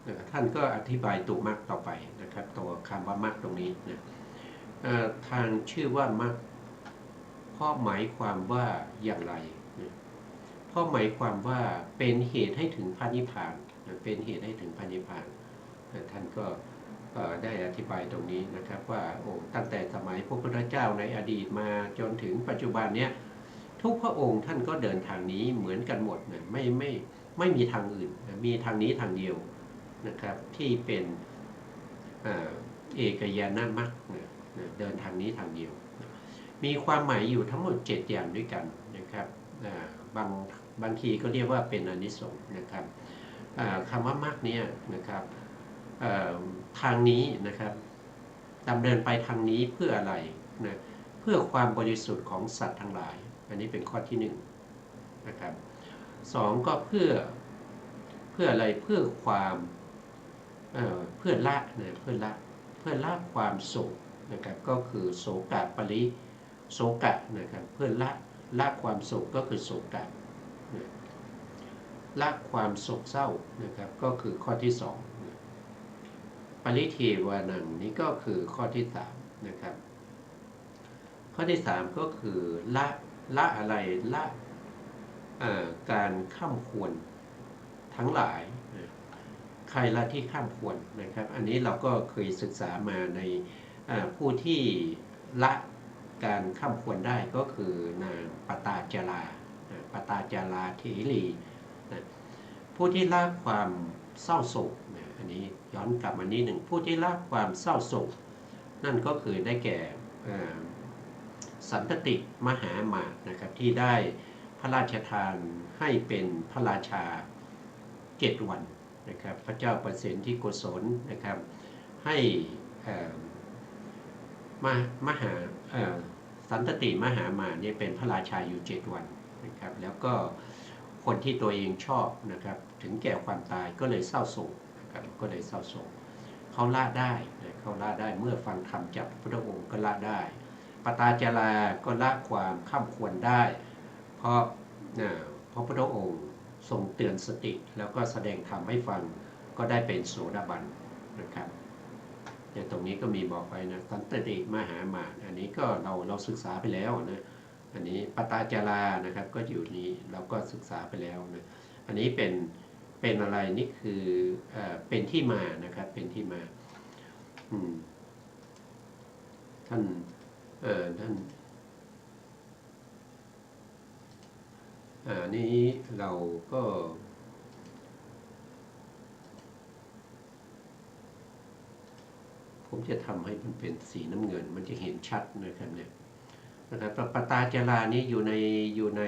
นะครับท่านก็อธิบายตัวมรรคต่อไปนะครับตัวคำว่ามรรคตรงนี้นะทางชื่อว่ามรรคเพราะหมายความว่าอย่างไรเพราะหมายความว่าเป็นเหตุให้ถึงพระนิพพานเป็นเหตุให้ถึงพระนิพพานท่านก็ได้อธิบายตรงนี้นะครับว่าตั้งแต่สมัยพระพุทธเจ้าในอดีตมาจนถึงปัจจุบันเนี้ยทุกพระองค์ท่านก็เดินทางนี้เหมือนกันหมดนะไม่มีทางอื่นมีทางนี้ทางเดียวนะครับที่เป็นเอกยานมรรคเดินทางนี้ทางเดียวมีความหมายอยู่ทั้งหมด7อย่างด้วยกันนะครับบางทีก็เรียกว่าเป็นอานิสงส์นะครับคำว่ามรรคเนี่ยนะครับทางนี้นะครับดำเนินไปทางนี้เพื่ออะไรนะเพื่อความบริสุทธิ์ของสัตว์ทั้งหลายอันนี้เป็นข้อที่1นะครับ2ก็เพื่ออะไรเพื่อความเพื่อละนะเพื่อละความโศกนะครับก็คือโศกะปริโศกะนะครับเพื่อละความโศกก็คือโศกะนะละความโศกเศร้านะครับก็คือข้อที่2ปริเทวานังนี้ก็คือข้อที่3นะครับข้อที่3ก็คือละอะไรละการข้ามควรทั้งหลายใครละที่ข้ามควรนะครับอันนี้เราก็เคยศึกษามาในผู้ที่ละการข้ามควรได้ก็คือนางปตาจาราเถรีผู้ที่ละความเศร้าโศกอันนี้ย้อนกลับมานิดหนึ่งผู้ที่ละความเศร้าโศกนั่นก็คือได้แก่สันตติมหามาตนะครับที่ได้พระราชทานให้เป็นพระราชา7 วันนะครับพระเจ้าประสิทธิโกศลนะครับให้สันตติมหามาตเนี่ยเป็นพระราชาอยู่7 วันนะครับแล้วก็คนที่ตัวเองชอบนะครับถึงแก่ความตายก็เลยเศร้าโศกนะครับก็เลยเศร้าโศกเขาละได้เมื่อฟังธรรมจากพระพุทธองค์ก็ละได้ปตาจาราก็ละความข้ามควรได้เพราะพระพุทธองค์ทรงเตือนสติแล้วก็แสดงธรรมให้ฟังก็ได้เป็นโสดาบันนะครับอย่างตรงนี้ก็มีบอกไปนะสันตติมหามาตอันนี้ก็เราศึกษาไปแล้วนะอันนี้ปตาจารานะครับก็อยู่นี้เราก็ศึกษาไปแล้วนะอันนี้เป็นอะไรนี่คือเป็นที่มานะครับเป็นที่มาท่านนี้เราก็ผมจะทำให้มันเป็นสีน้ำเงินมันจะเห็นชัดนะครับเนี่ยนะครับปตาจารานี้อยู่ใน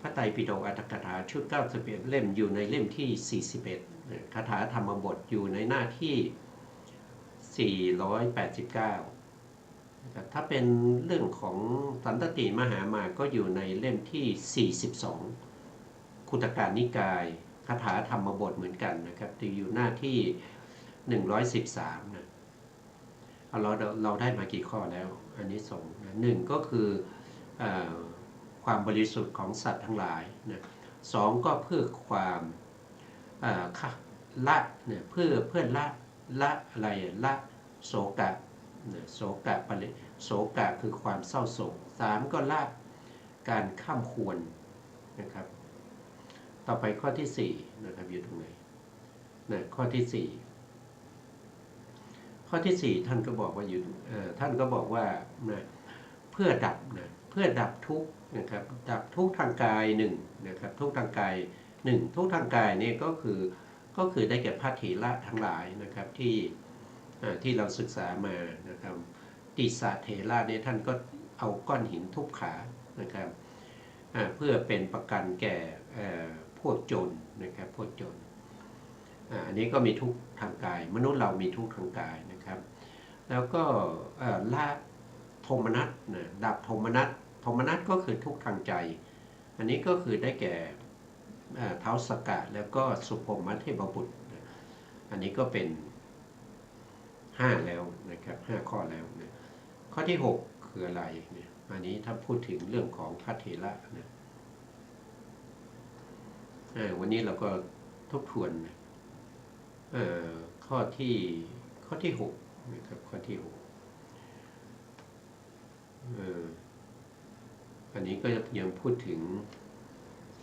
พระไตรปิฎกอรรถกถาชุด91เล่มอยู่ในเล่มที่41คาถาธรรมบทอยู่ในหน้าที่489นะครับถ้าเป็นเรื่องของสันตติมหามาตก็อยู่ในเล่มที่42คุตกนิกายคาถาธรรมบทเหมือนกันนะครับอยู่หน้าที่113นะ เราได้มากี่ข้อแล้วอานิสงส์นะหนึ่งก็คือความบริสุทธิ์ของสัตว์ทั้งหลายนะสองก็เพื่อความละเนี่ยเพื่อละอะไรละโศกะโศกะโศกะคือความเศร้าโศกสามก็ละการข้ามควรนะครับต่อไปข้อที่4นะครับอยู่ตรงไหนนะข้อที่4ท่านก็บอกว่าอยู่ท่านก็บอกว่านะเพื่อดับทุกข์นะครับดับทุกข์ทางกาย1นะครับทุกข์ทางกาย1ทุกข์ทางกายนี่ก็คือได้แก่พระเถระทั้งหลายนะครับที่เราศึกษามานะครับติสสะเถระเนี่ยท่านก็เอาก้อนหินทุบขานะครับเพื่อเป็นประกันแก่พวกโจรนะครับพวกโจรอันนี้ก็มีทุกข์ทางกายมนุษย์เรามีทุกข์ทางกายนะครับแล้วก็ละโทมนัสนะดับโทมนัสก็คือทุกข์ทางใจอันนี้ก็คือได้แก่ท้าวสักกะแล้วก็สุพรหมเทพบุตรอันนี้ก็เป็น5แล้วนะครับ5ข้อแล้วนะข้อที่6คืออะไรเนี่ยอันนี้ถ้าพูดถึงเรื่องของพระเถระนะวันนี้เราก็ทบทวนข้อที่6นะครับข้อที่6อันนี้ก็ยังพูดถึง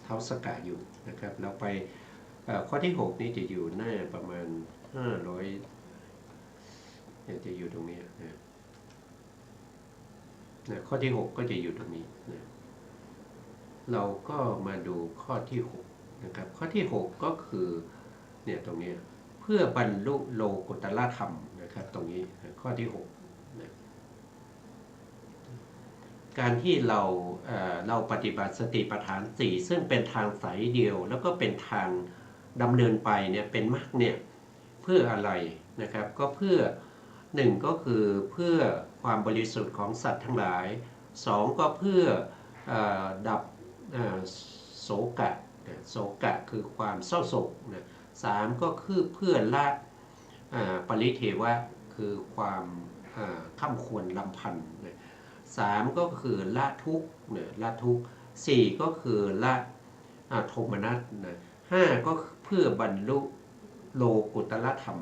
ท้าวสักกะอยู่นะครับเราไปข้อที่6นี้จะอยู่หน้าประมาณ500จะอยู่ตรงนี้นะข้อที่6ก็จะอยู่ตรงนี้นะเราก็มาดูข้อที่6นะครับข้อที่6ก็คือเนี่ยตรงนี้เพื่อบรรลุโลกุตตรธรรมนะครับตรงนี้ข้อที่6นะการที่เราปฏิบัติสติปัฏฐาน4ซึ่งเป็นทางสายเดียวแล้วก็เป็นทางดำเนินไปเนี่ยเป็นมรรคเนี่ยเพื่ออะไรนะครับก็เพื่อ1ก็คือเพื่อความบริสุทธิ์ของสัตว์ทั้งหลาย2ก็เพื่อดับโศกะคือความเศร้าโศกนะ3ก็คือเพื่อละปริเทวะคือความข้ามควรลำพันธ์นะ3ก็คือละทุกข์ละทุกข์4ก็คือละโทมนัสนะ5ก็เพื่อบรรลุโลกุตตรธรรม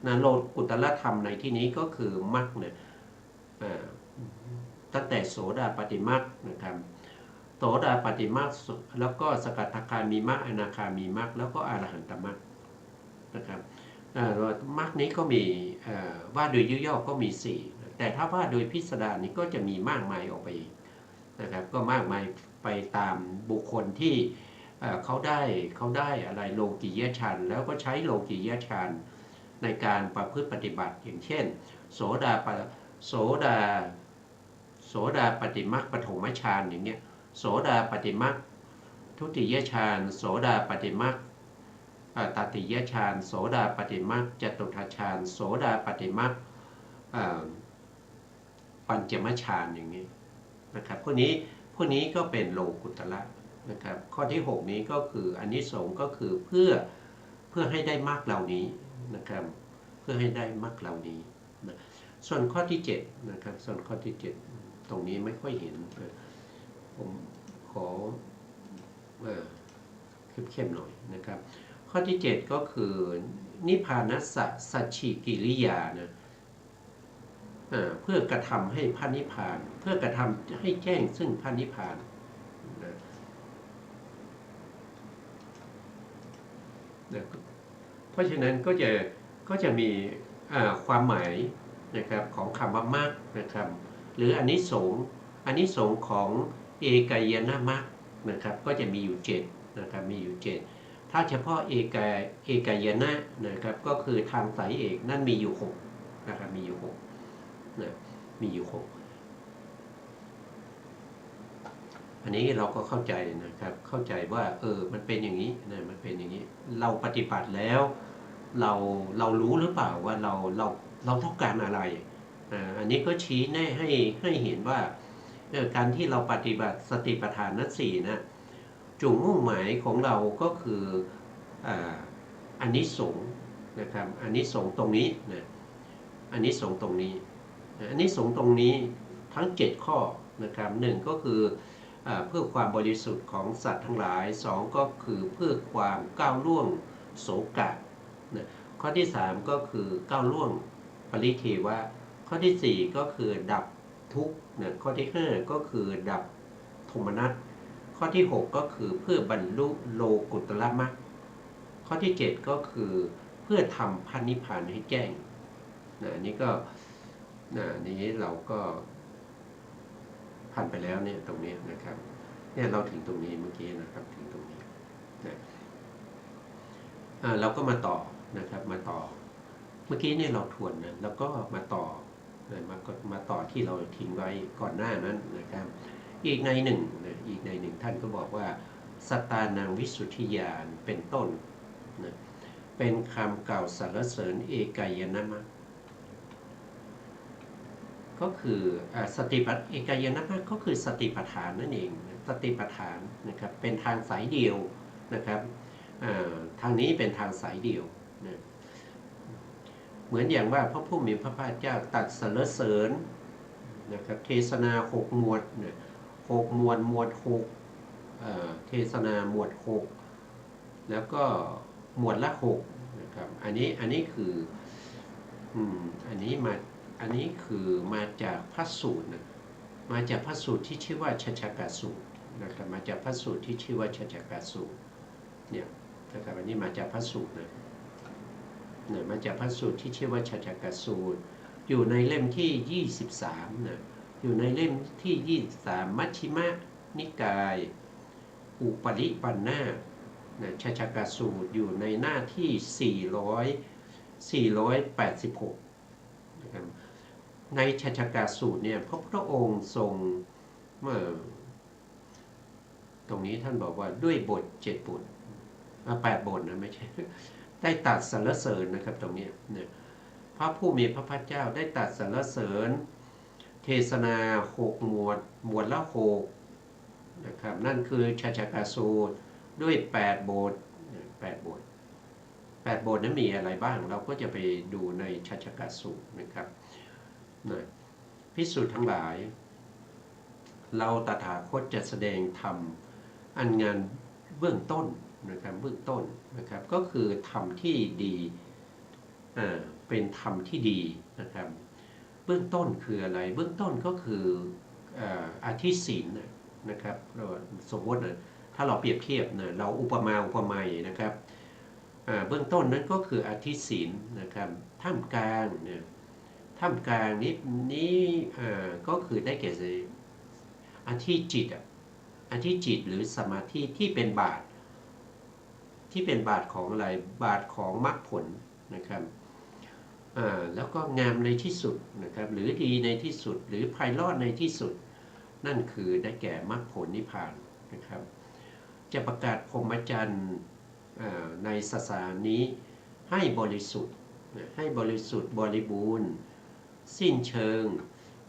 นะโลกุตตรธรรมในที่นี้ก็คือมรรคเนี่ยตั้งแต่โสดาปัตติมรรคนะครับโสดาปัตติมรรคแล้วก็สกทาคามีมรรคอนาคามีมรรคแล้วก็อรหันตมรรคนะครับมรรคนี้ก็มีว่าโดยย่อๆก็มี4แต่ถ้าว่าโดยพิสดารนี้ก็จะมีมากมายออกไปอีกนะครับก็มากมายไปตามบุคคลที่เขาได้อะไรโลกิยฌานแล้วก็ใช้โลกิยฌานในการประพฤติปฏิบัติอย่างเช่นโสดาปฏิมรรคปฐมฌานอย่างเงี้ยโสดาปฏิมรรคทุติยฌานโสดาปฏิมรรคตติยฌานโสดาปฏิมรรคจตุตถฌานโสดาปฏิมรรคปัญจมฌานอย่างนี้นะครับพวกนี้ก็เป็นโลกุตตระนะครับข้อที่6นี้ก็คืออานิสงส์ก็คือเพื่อให้ได้มรรคเหล่านี้นะครับเพื่อให้ได้มรรคเหล่านี้นะส่วนข้อที่7นะครับส่วนข้อที่7ตรงนี้ไม่ค่อยเห็นผมขอเข้มๆหน่อยนะครับข้อที่7ก็คือนิพพานัสสะสัจฉิกิริยานะเพื่อกระทำให้พระนิพพานเพื่อกระทำให้แจ้งซึ่งพระนิพพานนะเพราะฉะนั้นก็จะมีความหมายนะครับของคำว่ามรรคนะครับหรืออานิสงส์ของเอกายนมรรคนะครับก็จะมีอยู่7นะครับมีอยู่7ถ้าเฉพาะเอกายนะนะครับก็คือทางสายเอกนั่นมีอยู่6นะครับมีอยู่6นะมีอยู่6อันนี้เราก็เข้าใจนะครับเข้าใจว่ามันเป็นอย่างนี้นะมันเป็นอย่างนี้เราปฏิบัติแล้วเรารู้หรือเปล่าว่าเราต้องการอะไรอันนี้ก็ชี้แน่ให้เห็นว่าการที่เราปฏิบัติสติปัฏฐานทั้ง4นะจุดมุ่งหมายของเราก็คืออานิสงส์นะครับอานิสงส์ตรงนี้นะ อันนี้สงส์ตรงนี้อันนี้สงส์ตรงนี้ทั้ง7ข้อนะครับ1ก็คือเพื่อความบริสุทธิ์ของสัตว์ทั้งหลาย2ก็คือเพื่อความก้าวล่วงโศกะนะข้อที่3ก็คือก้าวล่วงปริเทวะข้อที่4ก็คือดับทุกข์นะข้อที่5ก็คือดับโทมนัสข้อที่6ก็คือเพื่อบรรลุโลกุตระมรรคข้อที่7ก็คือเพื่อทำพระนิพพานให้แจ้งนะนี่ก็นี้เราก็ผ่านไปแล้วเนี่ยตรงนี้นะครับเนี่ยเราถึงตรงนี้เมื่อกี้นะครับถึงตรงนี้นะเราก็มาต่อนะครับมาต่อเมื่อกี้เนี่ยเราทวนนะแล้วก็มาต่อมาต่อที่เราทิ้งไว้ก่อนหน้านั้นนะครับอีกในหนึ่งท่านก็บอกว่าสัตตานังวิสุทธิญาณเป็นต้นนะเป็นคำกล่าวสรรเสริญเอกายนะมรรคก็คือสติปัฏฐานเอกายนะมรรคก็คือสติปัฏฐานนั่นเองสติปัฏฐานนะครับเป็นทางสายเดียวนะครับทางนี้เป็นทางสายเดียวนะเหมือนอย่างว่าพระผู้มีพระภาคเจ้าตรัสสรรเสริญนะครับเทศนา6หมวดนะ6หมวดหมวด6เทศนาหมวด6แล้วก็หมวดละ6นะครับอันนี้คืออันนี้คือมาจากพระสูตรนะมาจากพระสูตรที่ชื่อว่าชัชกะสูตรนะครับมาจากพระสูตรที่ชื่อว่าชัชกะสูตรเนี่ยนะครับอันนี้มาจากพระสูตรนะมาจากพระสูตรที่ชื่อว่าชัชกะสูตรอยู่ในเล่มที่23นะอยู่ในเล่มที่23มัชฌิมนิกายอุปริปันธานะชัชกะสูตรอยู่ในหน้าที่486นะครับในชัชกะสูตรเนี่ยพระพุทธองค์ทรงตรงนี้ท่านบอกว่าด้วยบท7บท8บทนะไม่ใช่ได้ตรัสสรรเสริญนะครับตรงนี้เนี่ยพระผู้มีพระภาคเจ้าได้ตรัสสรรเสริญเทศนา6หมวดละ6นะครับนั่นคือชัชกะสูตรด้วย8บท8บทนั้นมีอะไรบ้างเราก็จะไปดูในชัชกะสูตรนะครับนะภิกษุทั้งหลายเราตถาคตจะแสดงธรรมอันงานเบื้องต้นนะครับเบื้องต้นนะครับก็คือธรรมที่ดีเป็นธรรมที่ดีนะครับเบื้องต้นคืออะไรเบื้องต้นก็คืออธิศีลนะครับเราสมมติถ้าเราเปรียบเทียบนะเราอุปไมยนะครับเบื้องต้นนั้นก็คืออธิศีลนะครับท่ามกลางเนี่ยท่ามกลางนี้ก็คือได้แก่อธิจิตหรือสมาธิที่เป็นบาทของอะไรบาทของมรรคผลนะครับแล้วก็งามในที่สุดนะครับหรือดีในที่สุดหรือไพเราะในที่สุดนั่นคือได้แก่มรรคผลนิพพานนะครับจะประกาศพรหมจรรย์ในศาสนานี้ให้บริสุทธิ์บริบูรณ์สิ้นเชิง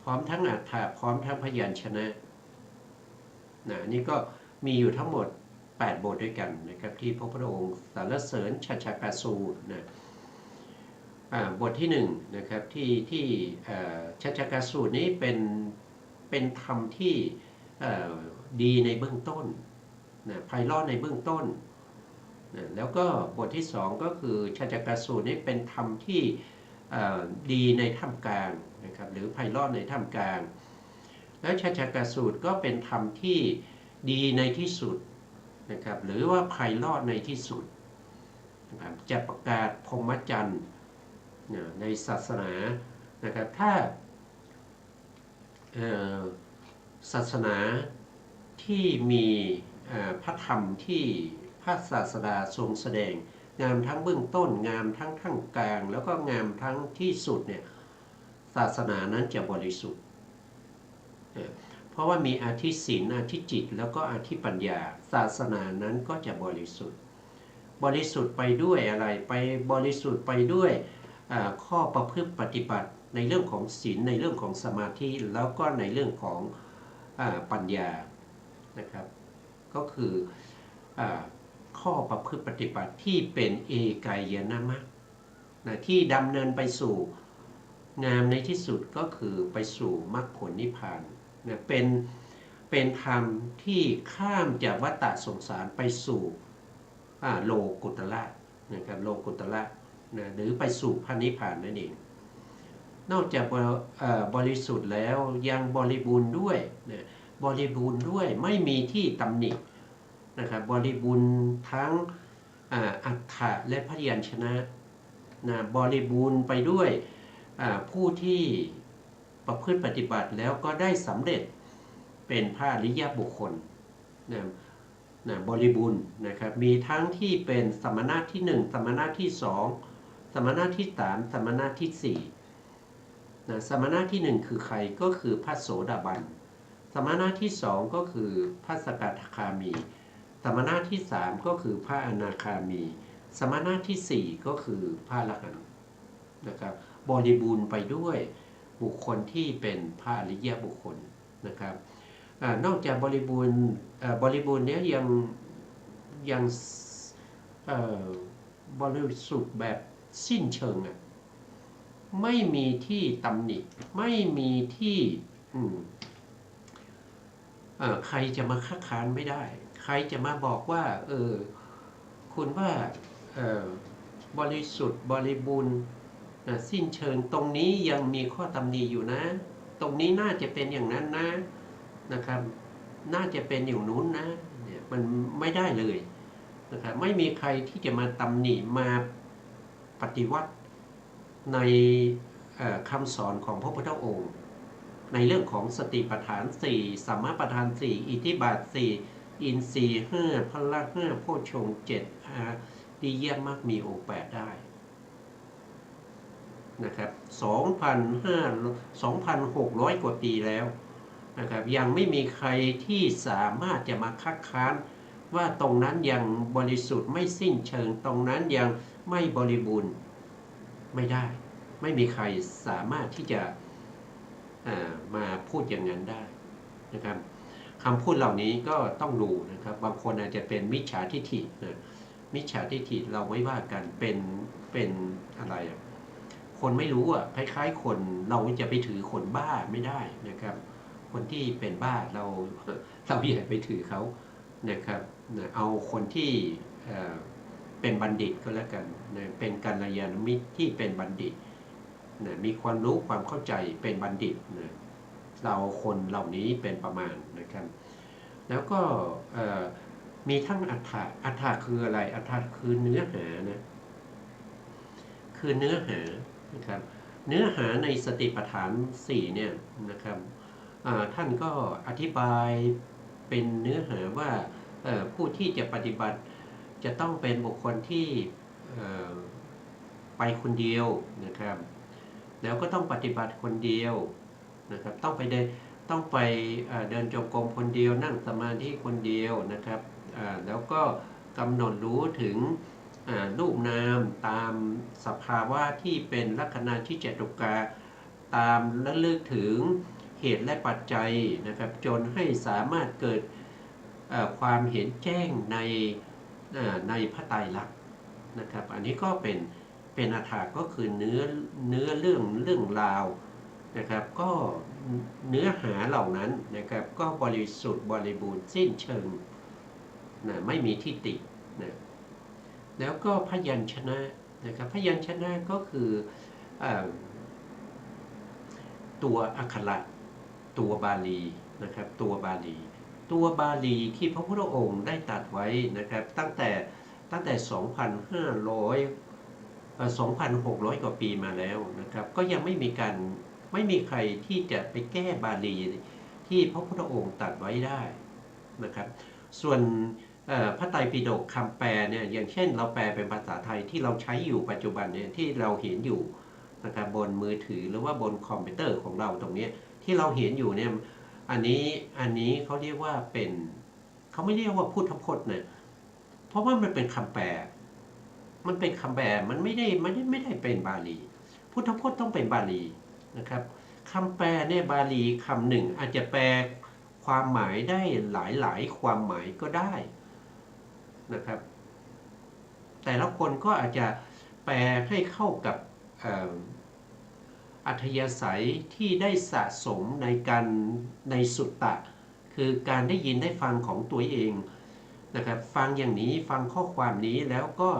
พร้อมทั้งอรรถะพร้อมทั้งพยัญชนะนี่ก็มีอยู่ทั้งหมด8บทด้วยกันนะครับที่พระพุทธองค์สรรเสริญชัชกะสูตรนะบทที่1นะครับที่ชัชกะสูตรนี้เป็นธรรมที่ดีในเบื้องต้นไพเราะในเบื้องต้นแล้วก็บทที่2ก็คือชัชกะสูตรนี้เป็นธรรมที่ดีในท่ามกลางนะครับหรือไพเราะในท่ามกลางแล้วชัชกะสูตรก็เป็นธรรมที่ดีในที่สุดนะครับหรือว่าไพเราะในที่สุดนะครับจะประกาศพรหมจรรย์ในศาสนานะครับถ้าศาสนาที่มีพระธรรมที่พระศาสดาทรงแสดงงามทั้งเบื้องต้นงามทั้งท่ามกลางแล้วก็งามทั้งที่สุดเนี่ยศาสนานั้นจะบริสุทธิ์เพราะว่ามีอธิศีลอธิจิตแล้วก็อธิปัญญาศาสนานั้นก็จะบริสุทธิ์ไปด้วยอะไรไปบริสุทธิ์ไปด้วยข้อประพฤติปฏิบัติในเรื่องของศีลในเรื่องของสมาธิแล้วก็ในเรื่องของปัญญานะครับก็คือข้อประพฤติปฏิบัติที่เป็นเอกายนะมรรคที่ดำเนินไปสู่ งามในที่สุดก็คือไปสู่มรรคผลนิพพานนะเป็นธรรมที่ข้ามจากวัฏสงสารไปสู่โลกุตระนะครับโลกุตระนะหรือไปสู่พระนิพพานนั่นเองนอกจากบริสุทธิ์แล้วยังบริบูรณ์ด้วยนะบริบูรณ์ด้วยไม่มีที่ตำหนินะครับบริบูรณ์ทั้งอัฏฐะและพยัญชนะนะบริบูรณ์ไปด้วยผู้ที่ประพฤติปฏิบัติแล้วก็ได้สำเร็จเป็นพระอริยบุคคลนะบริบูรณ์นะครับมีทั้งที่เป็นสมณะที่1สมณะที่2สมณะที่3สมณะที่4นะสมณะที่1คือใครก็คือพระโสดาบันสมณะที่2ก็คือพระสกทาคามีสมณะที่3ก็คือพระอนาคามีสมณะที่4ก็คือพระอรหันต์นะครับบริบูรณ์ไปด้วยบุคคลที่เป็นพระอริยบุคคลนะครับนอกจากบริบูรณ์เนี้ยยังบริสุทธิ์แบบสิ้นเชิงไม่มีที่ตำหนิไม่มีที่ใครจะมาคัดค้านไม่ได้ใครจะมาบอกว่าคุณว่าบริสุทธิ์บริบูรณ์สิ้นเชิงตรงนี้ยังมีข้อตำหนิอยู่นะตรงนี้น่าจะเป็นอย่างนั้นนะครับน่าจะเป็นอย่างนู้นนะเนี่ยมันไม่ได้เลยนะครับไม่มีใครที่จะมาตำหนิมาปฏิวัติในคำสอนของพระพุทธองค์ในเรื่องของสติปัฏฐาน4สัมมาปัฏฐาน4อิทธิบาท4อินทรีย์5พละ5โพชฌงค์7อาริยมรรคมีองค์8ได้นะครับ2,600 กว่าปีแล้วนะครับยังไม่มีใครที่สามารถจะมาคัดค้านว่าตรงนั้นยังบริสุทธิ์ไม่สิ้นเชิงตรงนั้นยังไม่บริบูรณ์ไม่ได้ไม่มีใครสามารถที่จะมาพูดอย่างนั้นได้นะครับคำพูดเหล่านี้ก็ต้องดูนะครับบางคนอาจจะเป็นมิจฉาทิฏฐินะมิจฉาทิฏฐิเราไม่ว่ากันเป็นอะไรคนไม่รู้คล้ายๆคนเราจะไปถือคนบ้าไม่ได้นะครับคนที่เป็นบ้าเราอย่าไปถือเขานะครับเอาคนที่เป็นบัณฑิตก็แล้วกันเป็นกัลยาณมิตรที่เป็นบัณฑิตมีความรู้ความเข้าใจเป็นบัณฑิตเราคนเหล่านี้เป็นประมาณนะครับแล้วก็มีทั้งอัฏฐะคืออะไรอัฏฐะคือเนื้อหานะคือเนื้อหานะครับเนื้อหาในสติปัฏฐาน4เนี่ยนะครับท่านก็อธิบายเป็นเนื้อหาว่าผู้ที่จะปฏิบัติจะต้องเป็นบุคคลที่ไปคนเดียวนะครับแล้วก็ต้องปฏิบัติคนเดียวนะครับต้องไปเดินจงกรมคนเดียวนั่งสมาธิคนเดียวนะครับแล้วก็กำหนดรู้ถึงรูปนามตามสภาวะที่เป็นลักขณะที่เจตุกะตามระลึกถึงเหตุและปัจจัยนะครับจนให้สามารถเกิดความเห็นแจ้งในพระไตรลักษณ์นะครับอันนี้ก็เป็นอัฏฐะก็คือเนื้อเรื่องราวนะครับก็เนื้อหาเหล่านั้นนะครับก็บริสุทธิ์บริบูรณ์สิ้นเชิงนะไม่มีที่ตินะแล้วก็พยัญชนะนะครับพยัญชนะก็คือตัวอักขระตัวบาลีนะครับตัวบาลีที่พระพุทธองค์ได้ตรัสไว้นะครับตั้งแต่ 2,600 กว่าปีมาแล้วนะครับก็ยังไม่มีใครที่จะไปแก้บาลีที่พระพุทธองค์ตรัสไว้ได้นะครับส่วนพระไตรปิฎกคำแปลเนี่ยอย่างเช่นเราแปลเป็นภาษาไทยที่เราใช้อยู่ปัจจุบันเนี่ยที่เราเห็นอยู่นะครับบนมือถือหรือว่าบนคอมพิวเตอร์ของเราตรงนี้ที่เราเห็นอยู่เนี่ยอันนี้เขาเรียกว่าเขาไม่เรียกว่าพุทธพจน์นะเพราะว่ามันเป็นคำแปลมันไม่ได้เป็นบาลีพุทธพจน์ต้องเป็นบาลีนะครับคำแปลเนี่ยบาลีคำหนึ่งอาจจะแปลความหมายได้หลายความหมายก็ได้นะครับแต่ละคนก็อาจจะแปลให้เข้ากับ อัธยาศัยที่ได้สะสมในสุตตะคือการได้ยินได้ฟังของตัวเองนะครับฟังอย่างนี้ฟังข้อความนี้แล้วก็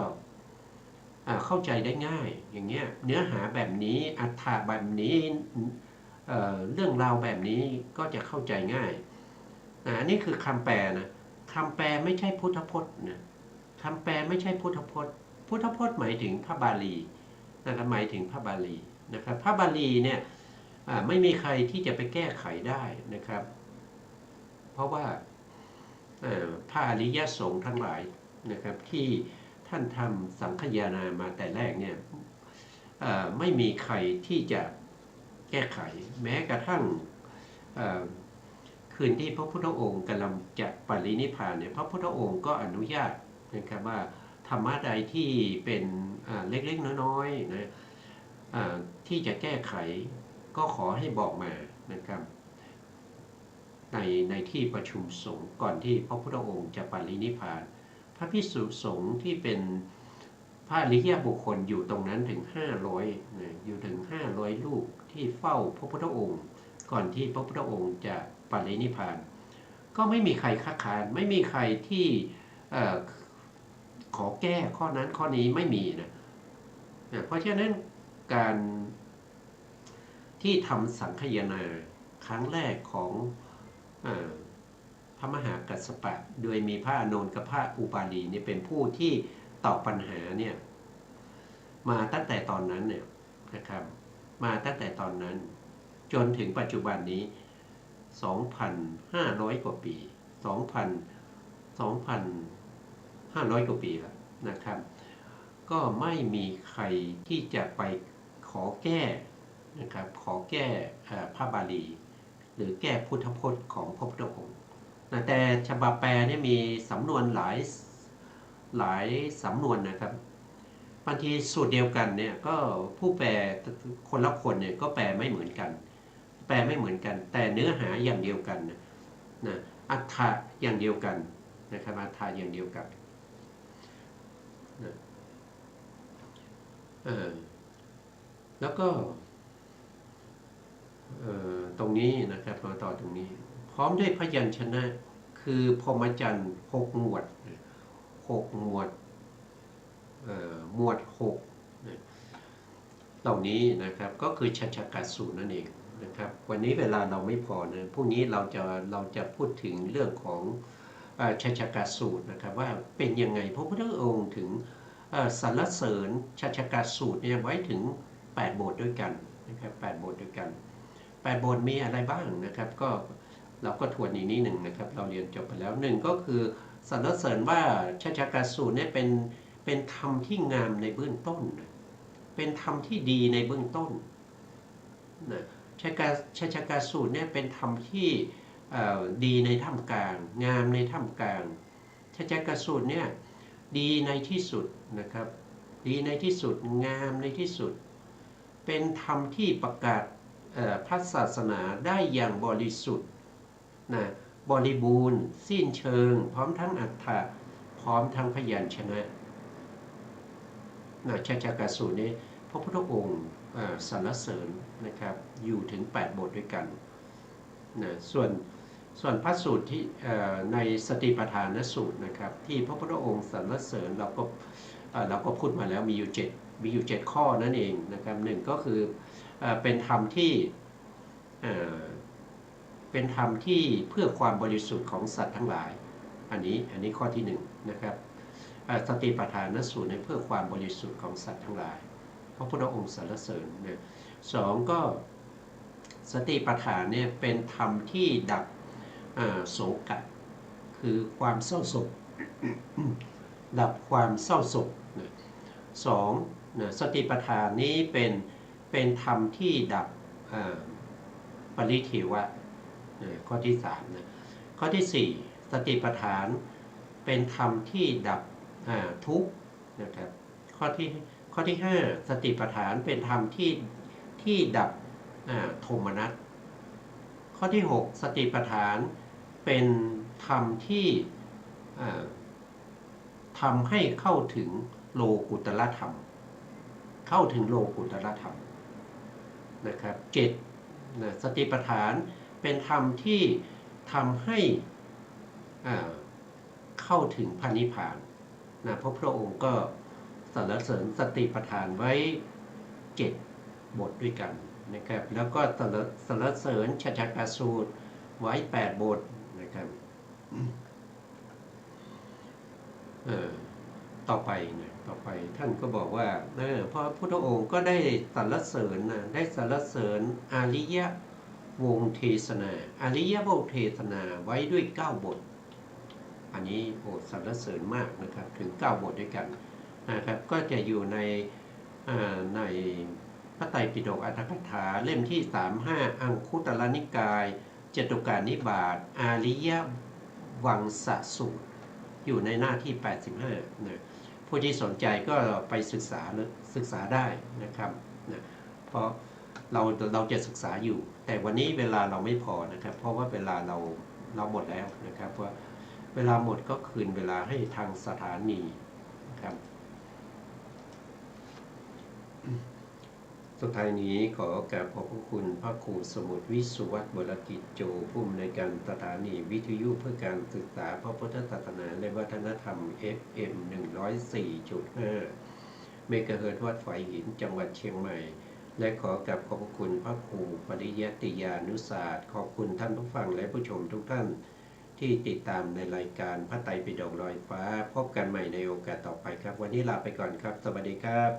เข้าใจได้ง่ายอย่างเงี้ยเนื้อหาแบบนี้อรรถะแบบนี้เรื่องราวแบบนี้ก็จะเข้าใจง่ายอันนี้คือคำแปลนะคำแปลไม่ใช่พุทธพจน์นะคำแปลไม่ใช่พุทธพจน์พุทธพจน์หมายถึงพระบาลีนะครับหมายถึงพระบาลีนะครับพระบาลีเนี่ยไม่มีใครที่จะไปแก้ไขได้นะครับเพราะว่าพระอริยสงฆ์ทั้งหลายนะครับที่ท่านทำสังคายนามาแต่แรกเนี่ยไม่มีใครที่จะแก้ไขแม้กระทั่งคืนที่พระพุทธองค์กำลังจะปรินิพพานเนี่ยพระพุทธองค์ก็อนุญาตนะครับว่าธรรมะใดที่เป็นเล็กๆน้อยๆนะที่จะแก้ไขก็ขอให้บอกมานะครับในที่ประชุมสงฆ์ก่อนที่พระพุทธองค์จะปรินิพพานพระภิกษุสงฆ์ที่เป็นพระอริยบุคคลอยู่ตรงนั้นถึง500นะอยู่ถึง500รูปที่เฝ้าพระพุทธองค์ก่อนที่พระพุทธองค์จะปรินิพพานก็ไม่มีใครคัดค้านไม่มีใครที่ขอแก้ข้อนั้นข้อนี้ไม่มีนะเพราะฉะนั้นการที่ทำสังคายนาครั้งแรกของพระมหากัสสปะโดยมีพระอานนท์กับพระอุบาลีเนี่ยเป็นผู้ที่ตอบปัญหาเนี่ยมาตั้งแต่ตอนนั้นเนี่ยนะครับมาตั้งแต่ตอนนั้นจนถึงปัจจุบันนี้ 2,500 กว่าปี2,500 กว่าปีแล้วนะครับก็ไม่มีใครที่จะไปขอแก้นะครับขอแก้พระบาลีหรือแก้พุทธพจน์ของพระพุทธองค์แต่ฉบับแปลเนี่ยมีสำนวนหลายสำนวนนะครับบางทีสูตรเดียวกันเนี่ยก็ผู้แปลคนละคนเนี่ยก็แปลไม่เหมือนกันแต่เนื้อหาอย่างเดียวกันนะอรรถะอย่างเดียวกันนะครับอรรถะอย่างเดียวกันนะแล้วก็ตรงนี้นะครับมาต่อตรงนี้พร้อมด้วยพยัญชนะคือพรหมจรรย์6 หมวดหมวดหมวด6เหล่านี้นะครับก็คือชัชชกัสสูตรนั่นเองนะครับวันนี้เวลาเราไม่พอนะพรุ่งนี้เราจะพูดถึงเรื่องของชัชชกัสสูตรนะครับว่าเป็นยังไงพระพุทธองค์ถึงสรรเสริญชัชชกัสสูตรเนี่ยไว้ถึง8 บทด้วยกันนะครับ8 บทด้วยกัน8 บทมีอะไรบ้างนะครับก็เราก็ทวนอีกนิดหนึ่งนะครับเราเรียนจบไปแล้ว1ก็คือสรรเสริญว่าชัชชกัสสูตรเนี่ยเป็นธรรมที่งามในเบื้องต้นเป็นธรรมที่ดีในเบื้องต้นนะชัชชกัสสูตรเนี่ยเป็นธรรมที่ดีในท่ามกลางงามในท่ามกลางชัชชกัสสูตรเนี่ยดีในที่สุดนะครับดีในที่สุดงามในที่สุดเป็นธรรมที่ประกาศพระศาสนาได้อย่างบริสุทธิ์นะบริบูรณ์สิ้นเชิงพร้อมทั้งอรรถะพร้อมทั้งพยัญชนะชัชชกัสสูตรนี้พระพุทธองค์สรรเสริญนะครับอยู่ถึง8 บทด้วยกันนะส่วนพระสูตรที่ในสติปัฏฐานสูตรนะครับที่พระพุทธองค์สรรเสริญเราก็พูดมาแล้วมีอยู่ 7 ข้อนั่นเองนะครับ1ก็คือเป็นธรรมที่เพื่อความบริสุทธิ์ของสัตว์ทั้งหลายอันนี้ข้อที่1นะครับสติปัฏฐานสูตรเพื่อความบริสุทธิ์ของสัตว์ทั้งหลายพระพุทธองค์สรรเสริญนะ2ก็สติปัฏฐานเนี่ยเป็นธรรมที่ดับโศกะคือความเศร้าโศก ดับความเศร้าโศกนะ2สติปัฏฐานนี้เป็นธรรมที่ดับปริเทวะข้อที่3นะข้อที่4สติปัฏฐานเป็นธรรมที่ดับทุกข์นะครับข้อที่5สติปัฏฐานเป็นธรรมที่ดับโทมนัสข้อที่6สติปัฏฐานเป็นธรรมที่ทำให้เข้าถึงโลกุตตรธรรมเข้าถึงโลกุตตรธรรม นะครับเจ็ดนะสติปัฏฐานเป็นธรรมที่ทำให้เข้าถึงพระนิพพานนะเพราะพระองค์ก็สรรเสริญสติปัฏฐานไว้7บทด้วยกันนะครับแล้วก็สรรเสริญชัจจกสูตรไว้8บทนะครับต่อไปท่านก็บอกว่าพระพุทธองค์ก็ได้สรรเสริญได้สรรเสริญอาริยวงศ์เทศนาอาริยวงศ์เทศนาไว้ด้วย9บทอันนี้สรรเสริญมากนะครับถึง9บทด้วยกันนะครับก็จะอยู่ในพระไตรปิฎกอัตถกถาเล่มที่35อังคุตรนิกายจตุการนิบาตอาริยวังสสูตรอยู่ในหน้าที่85นะผู้ที่สนใจก็ไปศึกษาได้นะครับนะเพราะเราจะศึกษาอยู่แต่วันนี้เวลาเราไม่พอนะครับเพราะว่าเวลาเราหมดแล้วนะครับว่าเวลาหมดก็คืนเวลาให้ทางสถานีนะครับสุดท้ายนี้ขอกราบขอบพระคุณพระครูสมุทรวิสุวัฒน์บรกิจโจผู้อำนวยการสถานีวิทยุเพื่อการศึกษาพระพุทธศาสนาและวัฒนธรรม FM 104.5 เมกะเฮิรตซ์วัดฝายหินจังหวัดเชียงใหม่และขอกราบขอบพระคุณพระครูปริยัติยานุศาสตร์ขอบคุณท่านผู้ฟังและผู้ชมทุกท่านที่ติดตามในรายการพระไตรปิฎกลอยฟ้าพบกันใหม่ในโอกาสต่อไปครับวันนี้ลาไปก่อนครับสวัสดีครับ